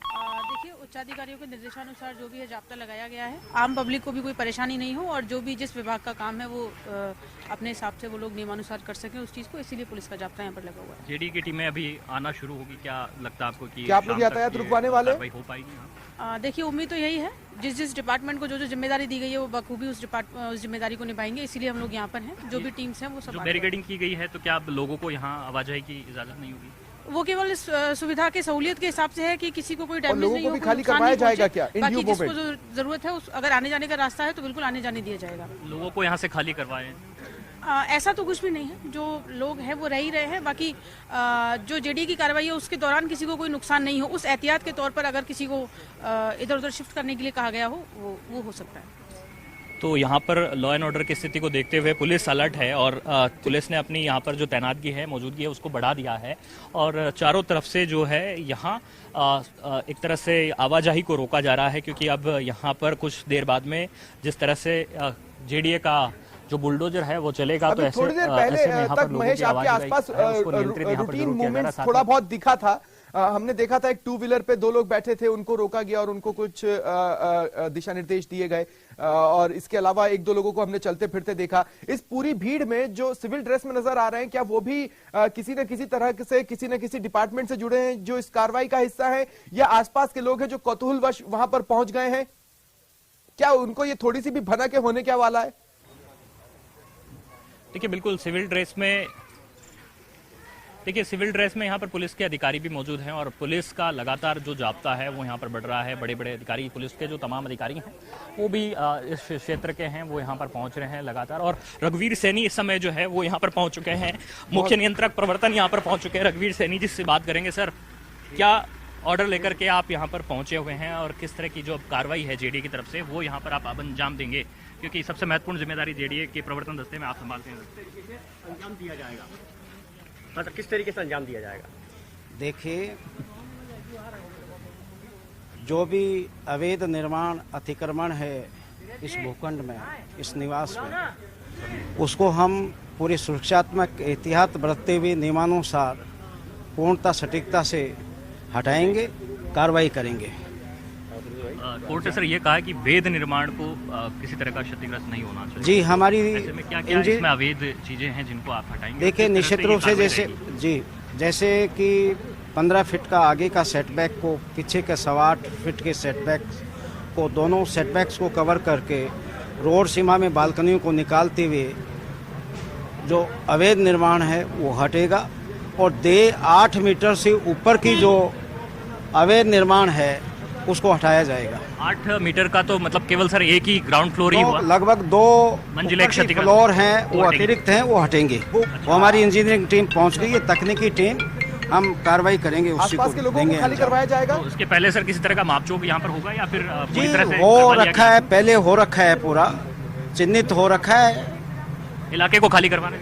देखिए, उच्चाधिकारियों के निर्देशानुसार जो भी है जाब्ता लगाया गया है, आम पब्लिक को भी कोई परेशानी नहीं हो और जो भी जिस विभाग का काम है वो अपने हिसाब से वो लोग नियमानुसार कर सकें उस चीज़ को, इसीलिए पुलिस का जाब्ता यहाँ पर लगा हुआ है। जेडीए की टीमें अभी आना शुरू होगी, क्या लगता है आपको कि आप लोग यातायात रुकवाने वाले हो पाएगी? देखिए, उम्मीद तो यही है, जिस डिपार्टमेंट को जो जिम्मेदारी दी गई है वो बखूबी उस जिम्मेदारी को निभाएंगे, इसीलिए हम लोग यहाँ पर हैं। जो भी टीम्स हैं वो सब बैरिकेडिंग की गई है, तो क्या लोगों को यहाँ आवाजाही की इजाजत नहीं होगी? वो केवल इस सुविधा के सहूलियत के हिसाब से है कि किसी को कोई डैमेज नहीं हो, खाली करवाया जाएगा क्या? बाकी जिसको जो जरूरत है अगर आने जाने का रास्ता है तो बिल्कुल आने जाने दिया जाएगा। लोगों को यहाँ से खाली करवाएं? ऐसा तो कुछ भी नहीं है, जो लोग हैं वो रह ही रहे हैं। बाकी जो जेडीए की कार्रवाई है उसके दौरान किसी को कोई नुकसान नहीं हो, उस एहतियात के तौर पर अगर किसी को इधर उधर शिफ्ट करने के लिए कहा गया हो वो हो सकता है। तो यहाँ पर लॉ एंड ऑर्डर की स्थिति को देखते हुए पुलिस अलर्ट है और पुलिस ने अपनी यहाँ पर जो तैनातगी है, मौजूदगी है, उसको बढ़ा दिया है और चारों तरफ से जो है यहाँ एक तरह से आवाजाही को रोका जा रहा है, क्योंकि अब यहाँ पर कुछ देर बाद में जिस तरह से जेडीए का जो बुलडोजर है वो चलेगा, तो ऐसे थोड़ी देर पहले तक महेश आपके आसपास रूटीन मूवमेंट्स थोड़ा बहुत दिखा था। हमने देखा था एक टू व्हीलर पे दो लोग बैठे थे, उनको रोका गया और उनको कुछ दिशा निर्देश दिए गए और इसके अलावा एक दो लोगों को हमने चलते फिरते देखा। इस पूरी भीड़ में जो सिविल ड्रेस में नजर आ रहे हैं, क्या वो भी किसी न किसी तरह से किसी न किसी डिपार्टमेंट से जुड़े हैं जो इस कार्रवाई का हिस्सा है, या आसपास के लोग हैं जो कौतूहलवश वहां पर पहुंच गए हैं? क्या उनको ये थोड़ी सी भी भनक के होने क्या वाला है? देखिए, बिल्कुल सिविल ड्रेस में यहाँ पर पुलिस के अधिकारी भी मौजूद हैं और पुलिस का लगातार जो जाब्ता है वो यहाँ पर बढ़ रहा है। बड़े बड़े अधिकारी, पुलिस के जो तमाम अधिकारी हैं वो भी इस क्षेत्र के हैं, वो यहाँ पर पहुँच रहे हैं लगातार। और रघुवीर सैनी इस समय जो है वो यहाँ पर पहुँच चुके हैं, मुख्य नियंत्रक प्रवर्तन यहाँ पर पहुँच चुके हैं। रघुवीर सैनी जी से बात करेंगे। सर, क्या ऑर्डर लेकर के आप यहाँ पर पहुँचे हुए हैं और किस तरह की जो कार्रवाई है जेडीए की तरफ से वो यहाँ पर आप अंजाम देंगे, क्योंकि सबसे महत्वपूर्ण जिम्मेदारी जेडीए के प्रवर्तन दस्ते में आप संभालते हैं? अंजाम दिया जाएगा, मतलब किस तरीके से अंजाम दिया जाएगा? देखिए, जो भी अवैध निर्माण अतिक्रमण है इस भूखंड में, इस निवास में, उसको हम पूरी सुरक्षात्मक एहतियात बरतते हुए नियमानुसार पूर्णता सटीकता से हटाएंगे, कार्रवाई करेंगे। कोर्ट ने सर ये कहा कि वैध निर्माण को किसी तरह का क्षतिग्रस्त नहीं होना चाहिए। जी, हमारी ऐसे में क्या इसमें अवैध चीजें हैं जिनको आप हटाएंगे? देखिए, निश्चित रूप से जैसे कि 15 फीट का आगे का सेटबैक को, पीछे के 8.25 फीट के सेटबैक को, दोनों सेटबैक्स को कवर करके रोड सीमा में बालकनियों को निकालते हुए जो अवैध निर्माण है वो हटेगा और 8 मीटर से ऊपर की जो अवैध निर्माण है उसको हटाया जाएगा। 8 मीटर का तो मतलब केवल सर एक ही ग्राउंड फ्लोर ही हुआ? लगभग 2 मंजिले फ्लोर हैं वो अतिरिक्त हैं, वो हटेंगे। वो हमारी इंजीनियरिंग टीम पहुंच गई है, तकनीकी टीम, हम कार्रवाई करेंगे, उसी को देंगे। खाली करवाया जाएगा। तो उसके पहले सर किसी तरह का मापचोक यहाँ पर होगा या फिर पूरी जी तरह से हो रखा है, पहले हो रखा है, पूरा चिन्हित हो रखा है। इलाके को खाली करवाने?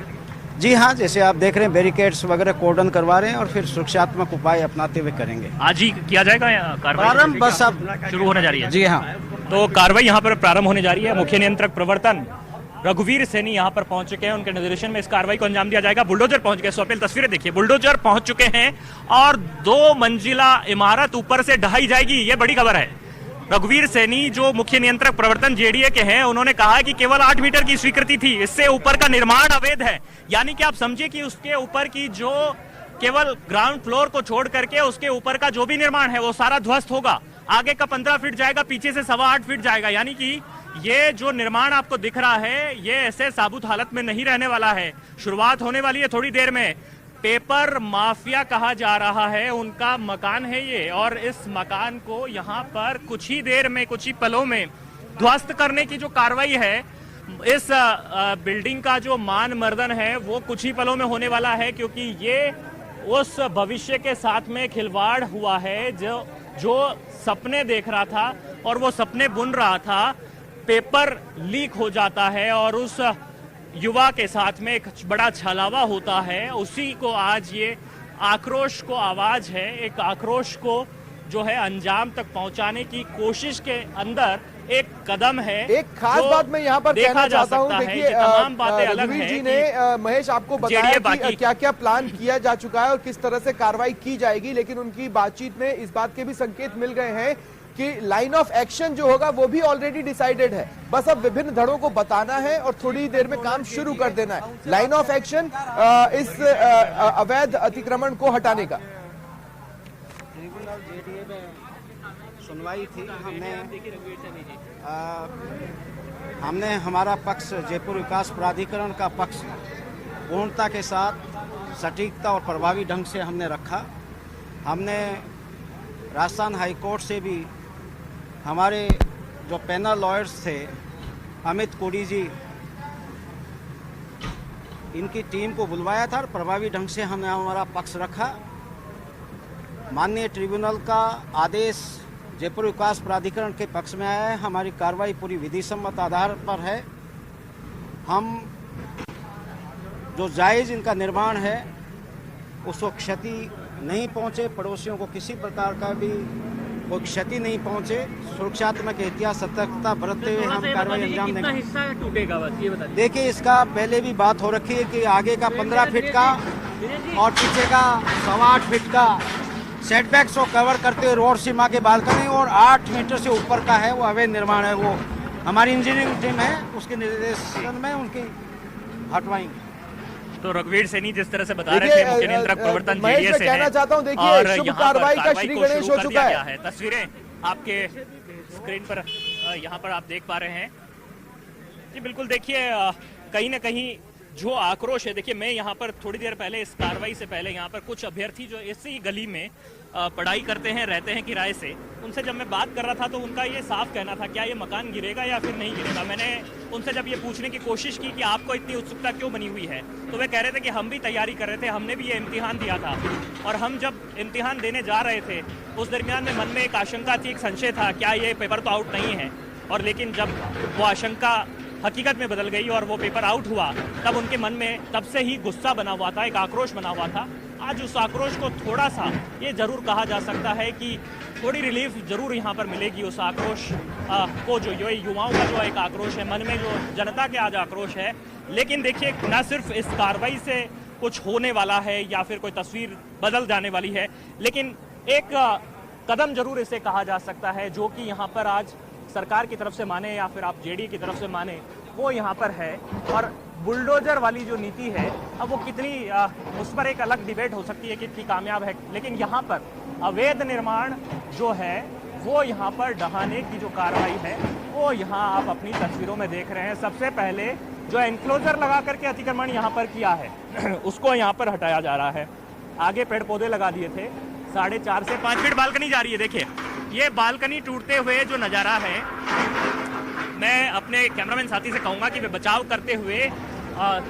जी हाँ, जैसे आप देख रहे हैं बैरिकेड्स वगैरह कोर्डन करवा रहे हैं और फिर सुरक्षात्मक उपाय अपनाते हुए करेंगे। आज ही किया जाएगा कार्रवाई? प्रारंभ बस अब शुरू होने जा रही है। जी हाँ, तो कार्रवाई यहाँ पर प्रारंभ होने जा रही है। मुख्य नियंत्रक प्रवर्तन रघुवीर सैनी यहाँ पर पहुंच चुके हैं, उनके निर्देशन में इस कार्रवाई को अंजाम दिया जाएगा। बुलडोजर पहुंच गए, स्वप्निल तस्वीरें देखिए, बुलडोजर पहुंच चुके हैं और 2 मंजिला इमारत ऊपर से ढहाई जाएगी, ये बड़ी खबर है। रघुवीर सैनी जो मुख्य नियंत्रक प्रवर्तन जेडीए के हैं, उन्होंने कहा कि केवल 8 मीटर की स्वीकृति थी, इससे ऊपर का निर्माण अवैध है। यानी कि आप समझिए कि उसके ऊपर की जो केवल ग्राउंड फ्लोर को छोड़ करके उसके ऊपर का जो भी निर्माण है वो सारा ध्वस्त होगा। आगे का 15 फीट जाएगा, पीछे से 8.25 फीट जाएगा। यानी कि ये जो निर्माण आपको दिख रहा है ये ऐसे साबुत हालत में नहीं रहने वाला है। शुरुआत होने वाली है थोड़ी देर में। पेपर माफिया कहा जा रहा है, उनका मकान है ये, और इस मकान को यहाँ पर कुछ ही देर में, कुछ ही पलों में ध्वस्त करने की जो कार्रवाई है, इस बिल्डिंग का जो मान मर्दन है वो कुछ ही पलों में होने वाला है, क्योंकि ये उस भविष्य के साथ में खिलवाड़ हुआ है जो सपने देख रहा था और वो सपने बुन रहा था। पेपर लीक हो जाता है और उस युवा के साथ में एक बड़ा छलावा होता है। उसी को आज ये आक्रोश को आवाज है, एक आक्रोश को जो है अंजाम तक पहुंचाने की कोशिश के अंदर एक कदम है। एक खास बात मैं यहाँ पर कहना चाहता हूँ, देखिए तमाम बातें अलग हैं जी ने महेश आपको बताया कि क्या क्या प्लान किया जा चुका है और किस तरह से कार्रवाई की जाएगी, लेकिन उनकी बातचीत में इस बात के भी संकेत मिल गए हैं कि लाइन ऑफ एक्शन जो होगा वो भी ऑलरेडी डिसाइडेड है। बस अब विभिन्न धड़ों को बताना है और थोड़ी देर में काम शुरू कर देना है। लाइन ऑफ एक्शन इस अवैध अतिक्रमण को हटाने का। ट्रिब्यूनल जेडीए में सुनवाई थी, हमने हमारा पक्ष, जयपुर विकास प्राधिकरण का पक्ष पूर्णता के साथ सटीकता और प्रभावी ढंग से हमने रखा। हमने राजस्थान हाई कोर्ट से भी हमारे जो पैनल लॉयर्स थे, अमित कोड़ी जी, इनकी टीम को बुलवाया था और प्रभावी ढंग से हमने हमारा पक्ष रखा। माननीय ट्रिब्यूनल का आदेश जयपुर विकास प्राधिकरण के पक्ष में आया है। हमारी कार्रवाई पूरी विधि सम्मत आधार पर है। हम जो जायज़ इनका निर्माण है उसको क्षति नहीं पहुंचे, पड़ोसियों को किसी प्रकार का भी कोई क्षति नहीं पहुंचे, सुरक्षात्मक एहतियात सतर्कता बरतते हुए हम कार्रवाई अंजाम देंगे। हिस्सा टूटेगा बस ये बता दीजिए। देखिए, इसका पहले भी बात हो रखी है कि आगे का 15 फीट का और पीछे का 8.25 फीट का सेटबैक्स को कवर करते हुए रोड सीमा के बालकनी और 8 मीटर से ऊपर का है वो अवैध निर्माण है, वो हमारी इंजीनियरिंग टीम है, उसके निर्देशन में उनकी हटवाएंगे। तो रघुवीर सैनी जिस तरह से बता रहे थे, मुख्य नियंत्रक प्रवर्तन जेडीए से कहना चाहता हूं, देखिए शुभ कार्रवाई का श्री गणेश हो चुका है। तस्वीरें आपके स्क्रीन पर यहाँ पर आप देख पा रहे हैं जी। बिल्कुल, देखिए कहीं ना कहीं जो आक्रोश है, देखिए मैं यहाँ पर थोड़ी देर पहले इस कार्रवाई से पहले यहाँ पर कुछ अभ्यर्थी जो इसी गली में पढ़ाई करते हैं, रहते हैं किराए से, उनसे जब मैं बात कर रहा था तो उनका ये साफ कहना था क्या ये मकान गिरेगा या फिर नहीं गिरेगा। मैंने उनसे जब ये पूछने की कोशिश की कि आपको इतनी उत्सुकता क्यों बनी हुई है, तो वे कह रहे थे कि हम भी तैयारी कर रहे थे, हमने भी ये इम्तिहान दिया था और हम जब इम्तिहान देने जा रहे थे उस दरमियान में मन में एक आशंका थी, एक संशय था, क्या ये पेपर तो आउट नहीं है। और लेकिन जब वो आशंका हकीकत में बदल गई और वो पेपर आउट हुआ, तब उनके मन में तब से ही गुस्सा बना हुआ था, एक आक्रोश बना हुआ था। आज उस आक्रोश को थोड़ा सा ये जरूर कहा जा सकता है कि थोड़ी रिलीफ जरूर यहाँ पर मिलेगी उस आक्रोश को, जो युवाओं का जो एक आक्रोश है, मन में जो जनता के आज आक्रोश है। लेकिन देखिए, न सिर्फ इस कार्रवाई से कुछ होने वाला है या फिर कोई तस्वीर बदल जाने वाली है, लेकिन एक कदम जरूर इसे कहा जा सकता है जो कि यहाँ पर आज सरकार की तरफ से माने या फिर आप जेडीए की तरफ से माने, वो यहाँ पर है। और बुलडोजर वाली जो नीति है, अब वो कितनी उस पर एक अलग डिबेट हो सकती है कि कितनी कामयाब है, लेकिन यहाँ पर अवैध निर्माण जो है वो यहाँ पर ढहाने की जो कार्रवाई है वो यहाँ आप अपनी तस्वीरों में देख रहे हैं। सबसे पहले जो एनक्लोजर लगा करके अतिक्रमण यहाँ पर किया है उसको यहाँ पर हटाया जा रहा है। आगे पेड़ पौधे लगा दिए थे, 4.5 से 5 फीट बालकनी जा रही है। देखिए, ये बालकनी टूटते हुए जो नजारा है, मैं अपने कैमरामैन साथी से कहूंगा कि वे बचाव करते हुए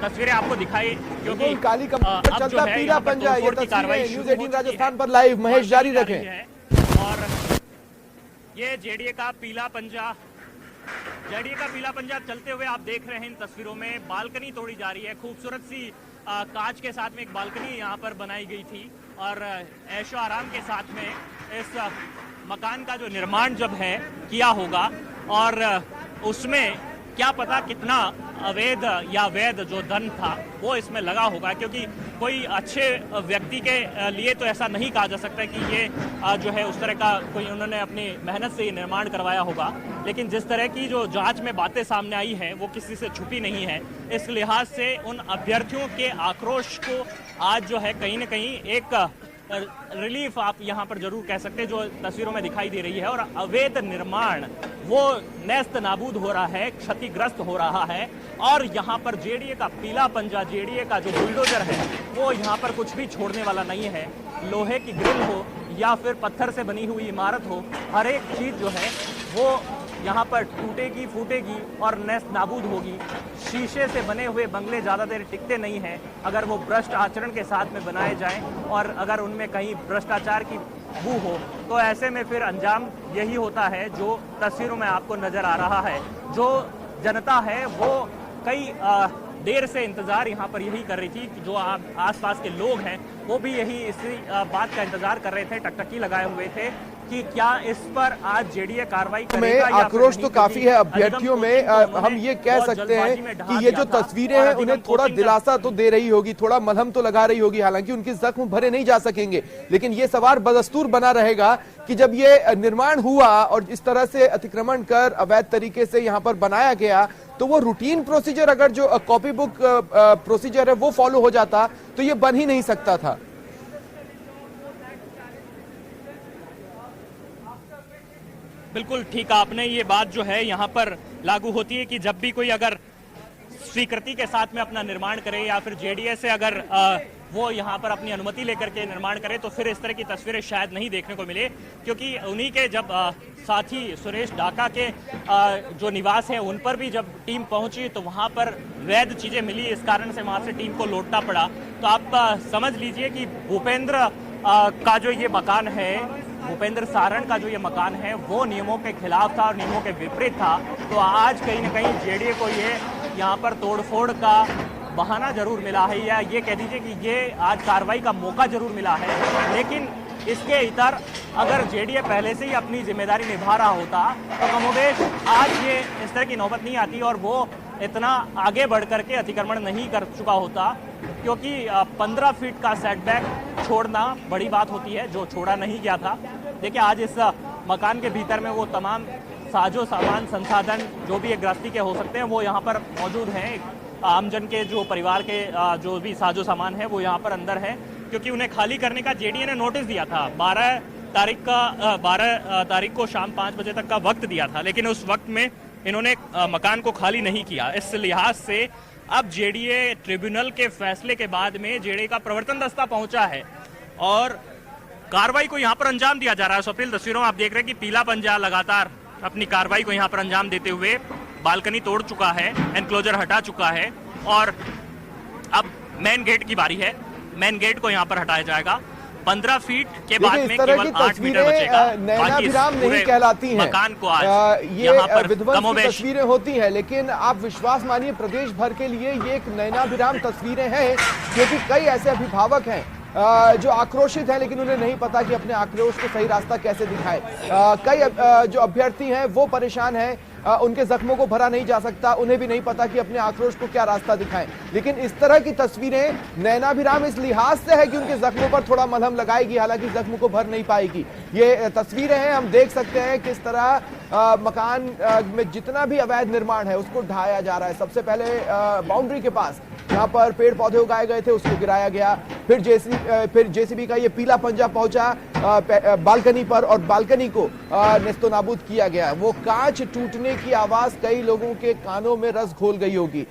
तस्वीरें आपको दिखाई, क्योंकि काली कमर चलता पीला पंजा, ये तस्वीरें न्यूज़ 18 राजस्थान पर लाइव। महेश जारी रखें। और ये जेडीए का पीला पंजा चलते हुए आप देख रहे हैं इन तस्वीरों में। बालकनी तोड़ी जा रही है, खूबसूरत सी कांच के साथ में एक बालकनी यहाँ पर बनाई गई थी और ऐशो आराम के साथ में इस मकान का जो निर्माण जब है किया होगा और उसमें क्या पता कितना अवैध या वैध जो धन था वो इसमें लगा होगा, क्योंकि कोई अच्छे व्यक्ति के लिए तो ऐसा नहीं कहा जा सकता कि ये जो है उस तरह का कोई उन्होंने अपनी मेहनत से ये निर्माण करवाया होगा। लेकिन जिस तरह की जो जांच में बातें सामने आई हैं वो किसी से छुपी नहीं है। इस लिहाज से उन अभ्यर्थियों के आक्रोश को आज जो है कहीं न कहीं एक रिलीफ आप यहाँ पर जरूर कह सकते हैं जो तस्वीरों में दिखाई दे रही है। और अवैध निर्माण वो नेस्त नाबूद हो रहा है, क्षतिग्रस्त हो रहा है। और यहाँ पर जेडीए का पीला पंजा, जेडीए का जो बुलडोजर है वो यहाँ पर कुछ भी छोड़ने वाला नहीं है। लोहे की ग्रिल हो या फिर पत्थर से बनी हुई इमारत हो, हर एक चीज जो है वो यहाँ पर टूटेगी, फूटेगी और नेस्त नाबूद होगी। शीशे से बने हुए बंगले ज़्यादा देर टिकते नहीं हैं अगर वो भ्रष्ट आचरण के साथ में बनाए जाएं और अगर उनमें कहीं भ्रष्टाचार की बू हो, तो ऐसे में फिर अंजाम यही होता है जो तस्वीरों में आपको नजर आ रहा है। जो जनता है वो कई देर से इंतजार यहाँ पर यही कर रही थी कि जो आसपास के लोग हैं वो भी यही इसी बात का इंतजार कर रहे थे, टकटकी लगाए हुए थे कि क्या इस पर आज जेडीए कार्रवाई करेगा। आक्रोश तो काफी है अभ्यर्थियों में। हम ये कह सकते हैं कि ये जो तस्वीरें हैं उन्हें थोड़ा दिलासा तो दे रही होगी, थोड़ा मलहम तो लगा रही होगी। हालांकि उनके जख्म भरे नहीं जा सकेंगे, लेकिन ये सवाल बदस्तूर बना रहेगा कि जब ये निर्माण हुआ और इस तरह से अतिक्रमण कर अवैध तरीके से यहाँ पर बनाया गया, तो वो रूटीन प्रोसीजर अगर जो कॉपी बुक प्रोसीजर है वो फॉलो हो जाता तो ये बन ही नहीं सकता था। बिल्कुल ठीक आपने, ये बात जो है यहाँ पर लागू होती है कि जब भी कोई अगर स्वीकृति के साथ में अपना निर्माण करे या फिर जेडीए से अगर वो यहाँ पर अपनी अनुमति लेकर के निर्माण करे तो फिर इस तरह की तस्वीरें शायद नहीं देखने को मिले, क्योंकि उन्हीं के जब साथी सुरेश ढाका के जो निवास है उन पर भी जब टीम पहुंची तो वहां पर वैध चीजें मिली, इस कारण से वहां से टीम को लौटना पड़ा। तो आप समझ लीजिए कि भूपेंद्र का जो ये मकान है, भूपेंद्र सारण का जो ये मकान है वो नियमों के खिलाफ था और नियमों के विपरीत था। तो आज कहीं न कहीं जेडीए को ये यहाँ पर तोड़फोड़ का बहाना जरूर मिला है, या ये कह दीजिए कि ये आज कार्रवाई का मौका जरूर मिला है। लेकिन इसके इतर अगर जेडीए पहले से ही अपनी जिम्मेदारी निभा रहा होता तो कमोबेश आज ये इस तरह की नौबत नहीं आती और वो इतना आगे बढ़ करके अतिक्रमण नहीं कर चुका होता, क्योंकि 15 फीट का सेटबैक छोड़ना बड़ी बात होती है जो छोड़ा नहीं गया था। देखिए, आज इस मकान के भीतर में वो तमाम साजो सामान संसाधन जो भी एक गृहस्थी के हो सकते हैं वो यहाँ पर मौजूद हैं। आमजन के जो परिवार के जो भी साजो सामान है वो यहाँ पर अंदर है, क्योंकि उन्हें खाली करने का जेडीए ने नोटिस दिया था। 12 तारीख को शाम 5 बजे तक का वक्त दिया था, लेकिन उस वक्त में इन्होंने मकान को खाली नहीं किया। इस लिहाज से अब जेडीए ट्रिब्यूनल के फैसले के बाद में जेडीए का प्रवर्तन दस्ता पहुंचा है और कार्रवाई को यहाँ पर अंजाम दिया जा रहा है। स्वप्निल, तस्वीरों में आप देख रहे हैं कि पीला पंजा लगातार अपनी कार्रवाई को यहाँ पर अंजाम देते हुए बालकनी तोड़ चुका है, एनक्लोजर हटा चुका है और अब मेन गेट की बारी है। मेन गेट को यहाँ पर हटाया जाएगा। 15 फीट के बाद में केवल 8 मीटर बचेगा। नैनाभिराम नहीं कहलाती हैं मकान को आज यहाँ पर विध्वंस की तस्वीरें होती हैं, लेकिन आप विश्वास मानिए प्रदेश भर के लिए ये एक नैनाभिराम तस्वीरें हैं, क्योंकि कई ऐसे अभिभावक हैं जो आक्रोशित हैं, लेकिन उन्हें नहीं पता कि अपने आक्रोश को सही रास्ता कैसे दिखाए। कई जो अभ्यर्थी हैं वो परेशान हैं, उनके जख्मों को भरा नहीं जा सकता, उन्हें भी नहीं पता कि अपने आक्रोश को क्या रास्ता दिखाएं। लेकिन इस तरह की तस्वीरें नैनाभिराम इस लिहाज से है कि उनके जख्मों पर थोड़ा मलहम लगाएगी, हालांकि जख्म को भर नहीं पाएगी। ये तस्वीरें हैं, हम देख सकते हैं किस तरह मकान में जितना भी अवैध निर्माण है उसको ढाया जा रहा है। सबसे पहले बाउंड्री के पास यहाँ पर पेड़ पौधे उगाए गए थे, उसको गिराया गया। फिर जेसीबी का ये पीला पंजा पहुंचा बालकनी पर और बालकनी को नेस्तो नाबूद किया गया। वो कांच टूटने की आवाज कई लोगों के कानों में रस घोल गई होगी।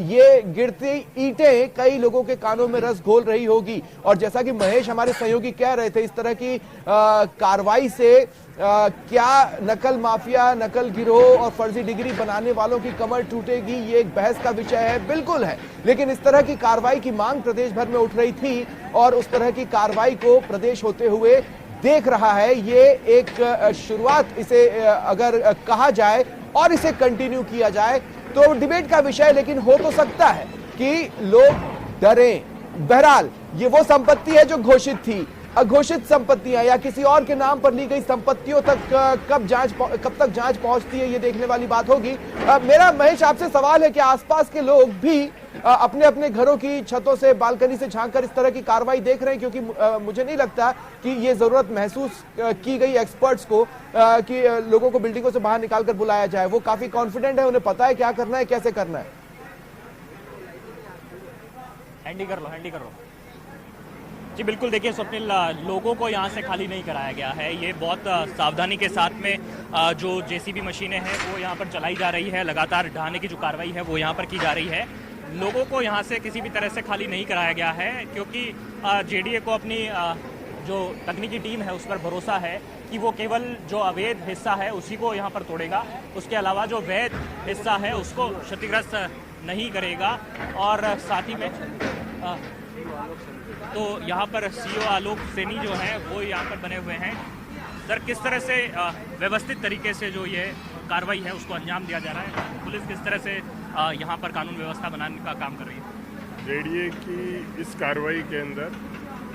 ये गिरती ईंटें कई लोगों के कानों में रस घोल रही होगी। और जैसा कि महेश हमारे सहयोगी कह रहे थे, इस तरह की कार्रवाई से क्या नकल माफिया, नकल गिरोह और फर्जी डिग्री बनाने वालों की कमर टूटेगी, ये एक बहस का विषय है, बिल्कुल है। लेकिन इस तरह की कार्रवाई की मांग प्रदेश भर में उठ रही थी और उस तरह की कार्रवाई को प्रदेश होते हुए देख रहा है। ये एक शुरुआत इसे अगर कहा जाए और इसे कंटिन्यू किया जाए तो डिबेट का विषय, लेकिन हो तो सकता है कि लोग डरें। बहरहाल ये वो संपत्ति है जो घोषित थी। अघोषित संपत्तियां या किसी और के नाम पर ली गई संपत्तियों तक कब तक जांच पहुंचती है, ये देखने वाली बात होगी। मेरा महेश आपसे सवाल है कि आसपास के लोग भी अपने अपने घरों की छतों से, बालकनी से झांककर इस तरह की कार्रवाई देख रहे हैं, क्योंकि मुझे नहीं लगता कि ये जरूरत महसूस की गई एक्सपर्ट्स को कि लोगों को बिल्डिंगों से बाहर निकालकर बुलाया जाए। वो काफी कॉन्फिडेंट है, उन्हें पता है क्या करना है, कैसे करना है। हैंडी कर लो जी। बिल्कुल, देखिए स्वप्निल, लोगों को यहाँ से खाली नहीं कराया गया है। ये बहुत सावधानी के साथ में जो जेसीबी मशीनें हैं वो यहाँ पर चलाई जा रही है। लगातार ढहाने की जो कार्रवाई है वो यहाँ पर की जा रही है। लोगों को यहाँ से किसी भी तरह से खाली नहीं कराया गया है, क्योंकि जेडीए को अपनी जो तकनीकी टीम है उस पर भरोसा है कि वो केवल जो अवैध हिस्सा है उसी को यहाँ पर तोड़ेगा, उसके अलावा जो वैध हिस्सा है उसको क्षतिग्रस्त नहीं करेगा। और साथ ही में तो यहाँ पर सीओ आलोक सैनी जो है वो यहाँ पर बने हुए हैं। सर, किस तरह से व्यवस्थित तरीके से जो ये कार्रवाई है उसको अंजाम दिया जा रहा है? पुलिस किस तरह से यहाँ पर कानून व्यवस्था बनाने का काम कर रही है? जेडीए की इस कार्रवाई के अंदर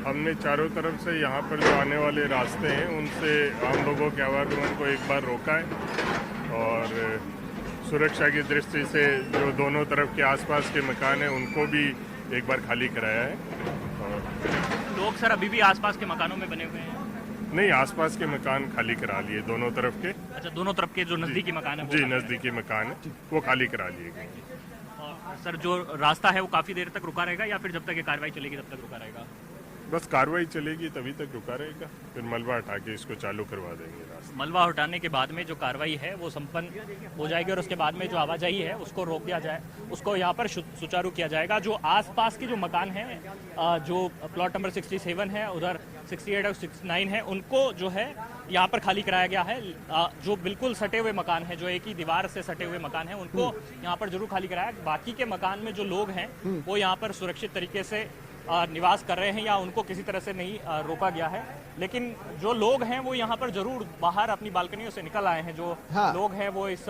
हमने चारों तरफ से यहाँ पर जो आने वाले रास्ते हैं उनसे आम लोगों के आवागमन को एक बार रोका है और सुरक्षा की दृष्टि से जो दोनों तरफ के आसपास के मकान हैं उनको भी एक बार खाली कराया है। लोग सर अभी भी आसपास के मकानों में बने हुए हैं? नहीं, आसपास के मकान खाली करा लिए दोनों तरफ के। अच्छा, दोनों तरफ के जो नजदीकी मकान है? जी, नजदीकी मकान है वो खाली करा लिए गए। और सर जो रास्ता है वो काफी देर तक रुका रहेगा या फिर जब तक ये कार्रवाई चलेगी तब तक रुका रहेगा? बस कार्रवाई चलेगी तभी तक रुका रहेगा, फिर मलबा हटा के इसको चालू करवा देंगे। मलबा हटाने के बाद में जो कार्रवाई है वो संपन्न हो जाएगी और उसके बाद में जो आवाजाही है उसको रोक दिया जाए, उसको यहाँ पर सुचारू किया जाएगा। जो आसपास के जो मकान हैं, जो प्लॉट नंबर 67 है, उधर 68 और 69 है, उनको जो है यहाँ पर खाली कराया गया है। जो बिल्कुल सटे हुए मकान है, जो एक ही दीवार से सटे हुए मकान है, उनको यहाँ पर जरूर खाली कराया। बाकी के मकान में जो लोग हैं वो यहाँ पर सुरक्षित तरीके से निवास कर रहे हैं या उनको किसी तरह से नहीं रोका गया है। लेकिन जो लोग हैं वो यहाँ पर जरूर बाहर अपनी बालकनियों से निकल आए हैं। जो लोग हैं वो इस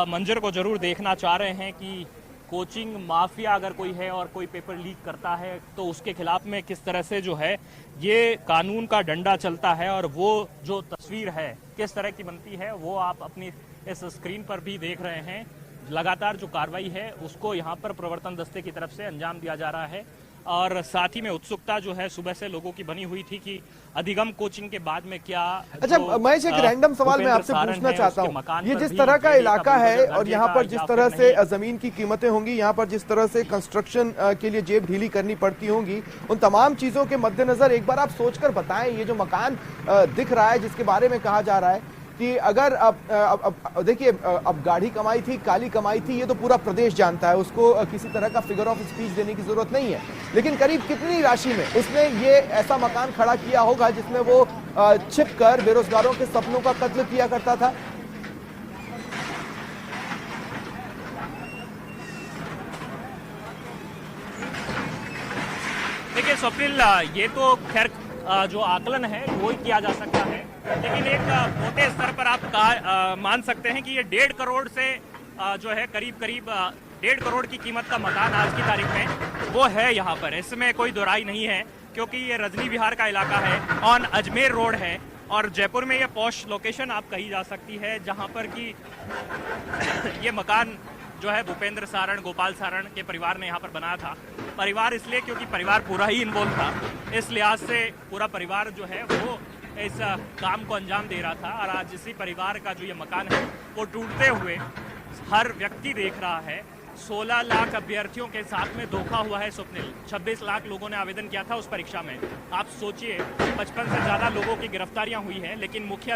मंजर को जरूर देखना चाह रहे हैं कि कोचिंग माफिया अगर कोई है और कोई पेपर लीक करता है तो उसके खिलाफ में किस तरह से जो है ये कानून का डंडा चलता है और वो जो तस्वीर है किस तरह की बनती है वो आप अपनी इस स्क्रीन पर भी देख रहे हैं। लगातार जो कार्रवाई है उसको यहाँ पर प्रवर्तन दस्ते की तरफ से अंजाम दिया जा रहा है और साथ ही में उत्सुकता जो है सुबह से लोगों की बनी हुई थी कि अधिगम कोचिंग के बाद में क्या। अच्छा महेश, एक रैंडम सवाल मैं आपसे पूछना चाहता हूँ, ये जिस तरह का इलाका है और यहाँ पर जिस तरह से जमीन की कीमतें होंगी, यहाँ पर जिस तरह से कंस्ट्रक्शन के लिए जेब ढीली करनी पड़ती होंगी, उन तमाम चीजों के मद्देनजर एक बार आप सोचकर बताएं, ये जो मकान दिख रहा है जिसके बारे में कहा जा रहा है कि अगर अब देखिए, अब गाढ़ी कमाई थी, काली कमाई थी, ये तो पूरा प्रदेश जानता है, उसको किसी तरह का फिगर ऑफ स्पीच देने की जरूरत नहीं है। लेकिन करीब कितनी राशि में उसने ये ऐसा मकान खड़ा किया होगा जिसमें वो छिपकर बेरोजगारों के सपनों का कत्ल किया करता था? देखिए स्वप्निल, ये तो खैर जो आकलन है वो ही किया जा सकता है, लेकिन एक मोटे स्तर पर आप मान सकते हैं कि ये 1.5 करोड़ से जो है करीब 1.5 करोड़ की कीमत का मकान आज की तारीख में वो है यहाँ पर, इसमें कोई दोराई नहीं है। क्योंकि ये रजनी विहार का इलाका है, ऑन अजमेर रोड है और जयपुर में ये पॉश लोकेशन आप कही जा सकती है, जहां पर कि ये मकान जो है भूपेंद्र सारण, गोपाल सारण के परिवार ने यहाँ पर बनाया था। परिवार इसलिए क्योंकि परिवार पूरा ही इन्वॉल्व था, इस लिहाज से पूरा परिवार जो है वो इस काम को अंजाम दे रहा था। और आज इसी परिवार का जो ये मकान है वो टूटते हुए हर व्यक्ति देख रहा है। 16 लाख अभ्यर्थियों के साथ में धोखा हुआ है स्वप्निल। 26 लाख लोगों ने आवेदन किया था उस परीक्षा में। आप सोचिए 55 से ज्यादा लोगों की गिरफ्तारियां हुई हैं, लेकिन मुख्य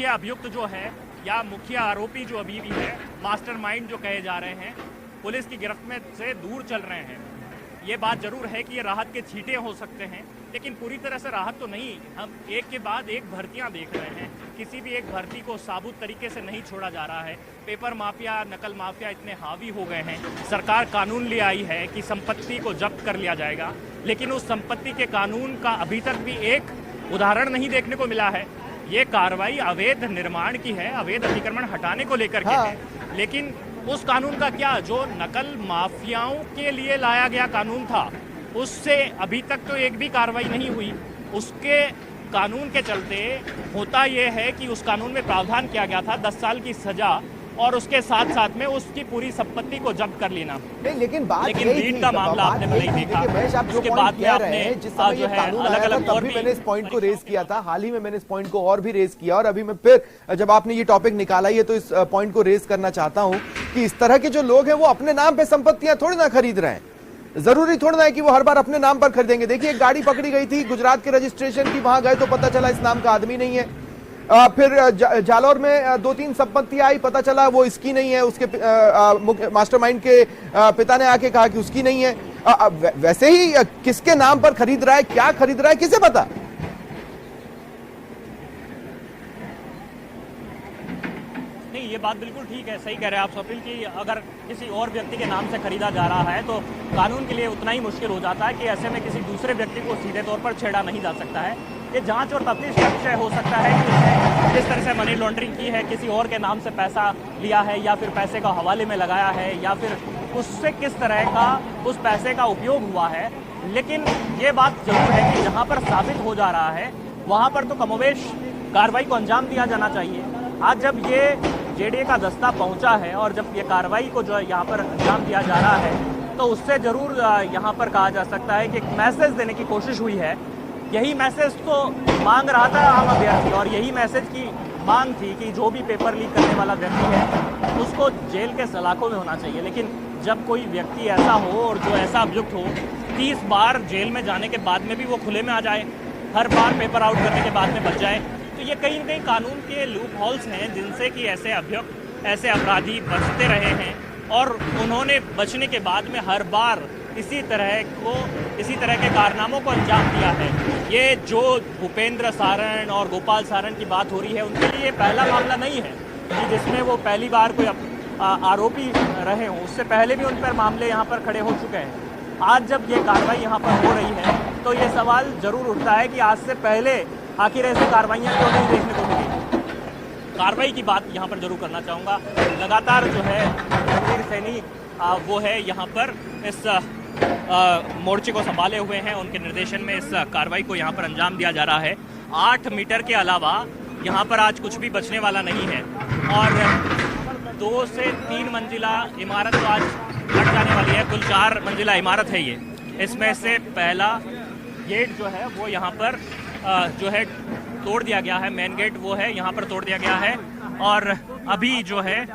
अभियुक्त जो है या मुख्य आरोपी जो अभी भी है, मास्टरमाइंड जो कहे जा रहे हैं, पुलिस की गिरफ्त में से दूर चल रहे हैं। ये बात जरूर है कि ये राहत के छींटे हो सकते हैं, लेकिन पूरी तरह से राहत तो नहीं। हम एक के बाद एक भर्तियां देख रहे हैं, किसी भी एक भर्ती को साबुत तरीके से नहीं छोड़ा जा रहा है। पेपर माफिया, नकल माफिया इतने हावी हो गए हैं। सरकार कानून ले आई है कि संपत्ति को जब्त कर लिया जाएगा, लेकिन उस संपत्ति के कानून का अभी तक भी एक उदाहरण नहीं देखने को मिला है। ये कार्रवाई अवैध निर्माण की है, अवैध अतिक्रमण हटाने को लेकर के है, लेकिन उस कानून का क्या, जो नकल माफियाओं के लिए लाया गया कानून था, उससे अभी तक तो एक भी कार्रवाई नहीं हुई। उसके कानून के चलते होता यह है कि उस कानून में प्रावधान किया गया था 10 साल की सजा और उसके साथ साथ में उसकी पूरी संपत्ति को जब्त कर लेना। नहीं, लेकिन भीड़ का मामला आपने नहीं देखा। उसके बाद में आपने जो है अलग-अलग और भी मैंने इस पॉइंट को रेज किया था, हाल ही में मैंने इस पॉइंट को और भी रेज किया, और अभी मैं फिर जब आपने ये टॉपिक निकाला है तो इस पॉइंट को रेज करना चाहता हूं कि इस तरह के जो लोग हैं वो अपने नाम पे संपत्तियां थोड़ी ना खरीद रहे हैं। जरूरी थोड़ा ना है कि वो हर बार अपने नाम पर खरीदेंगे। देखिए, एक गाड़ी पकड़ी गई थी गुजरात के रजिस्ट्रेशन की, वहां गए तो पता चला इस नाम का आदमी नहीं है। फिर जालौर में 2-3 संपत्ति आई, पता चला वो इसकी नहीं है, उसके मास्टरमाइंड के पिता ने आके कहा कि उसकी नहीं है। वैसे ही किसके नाम पर खरीद रहा है, क्या खरीद रहा है, किसे पता। नहीं, ये बात बिल्कुल ठीक है, सही कह रहे हैं आप स्वप्निल कि अगर किसी और व्यक्ति के नाम से खरीदा जा रहा है तो कानून के लिए उतना ही मुश्किल हो जाता है कि ऐसे में किसी दूसरे व्यक्ति को सीधे तौर पर छेड़ा नहीं जा सकता है। ये जांच और तफ्तीश का विषय हो सकता है कि उसने किस तरह से मनी लॉन्ड्रिंग की है, किसी और के नाम से पैसा लिया है या फिर पैसे का हवाले में लगाया है, या फिर उससे किस तरह का उस पैसे का उपयोग हुआ है। लेकिन ये बात जरूर है कि जहाँ पर साबित हो जा रहा है वहाँ पर तो कमोबेश कार्रवाई को अंजाम दिया जाना चाहिए। आज जब ये जेडीए का दस्ता पहुंचा है और जब ये कार्रवाई को जो है यहाँ पर अंजाम दिया जा रहा है, तो उससे जरूर यहाँ पर कहा जा सकता है कि एक मैसेज देने की कोशिश हुई है। यही मैसेज तो मांग रहा था आम अभ्यर्थी, और यही मैसेज की मांग थी कि जो भी पेपर लीक करने वाला व्यक्ति है उसको जेल के सलाखों में होना चाहिए। लेकिन जब कोई व्यक्ति ऐसा हो और जो ऐसा अभियुक्त हो 30 बार जेल में जाने के बाद में भी वो खुले में आ जाए, हर बार पेपर आउट करने के बाद में बच जाए, तो ये कहीं न कहीं कानून के लूप होल्स हैं जिनसे कि ऐसे अभियुक्त, ऐसे अपराधी बचते रहे हैं, और उन्होंने बचने के बाद में हर बार इसी तरह के कारनामों को अंजाम दिया है। ये जो भूपेंद्र सारण और गोपाल सारण की बात हो रही है, उनके लिए पहला मामला नहीं है कि जिसमें वो पहली बार कोई आरोपी रहे हों। उससे पहले भी उन पर मामले यहाँ पर खड़े हो चुके हैं। आज जब ये कार्रवाई यहाँ पर हो रही है तो ये सवाल जरूर उठता है कि आज से पहले आखिर ऐसी कार्रवाइयाँ क्यों नहीं देखने को मिली। कार्रवाई की बात यहाँ पर जरूर करना चाहूँगा। लगातार जो है रणवीर सैनी वो है यहाँ पर इस मोर्चे को संभाले हुए हैं, उनके निर्देशन में इस कार्रवाई को यहाँ पर अंजाम दिया जा रहा है। 8 मीटर के अलावा यहाँ पर आज कुछ भी बचने वाला नहीं है, और 2 से 3 मंजिला इमारत तो आज हट जाने वाली है। कुल 4 मंजिला इमारत है ये। इसमें से पहला गेट जो है वो यहाँ पर जो है तोड़ दिया गया है, मेन गेट वो है यहाँ पर तोड़ दिया गया है, और अभी जो है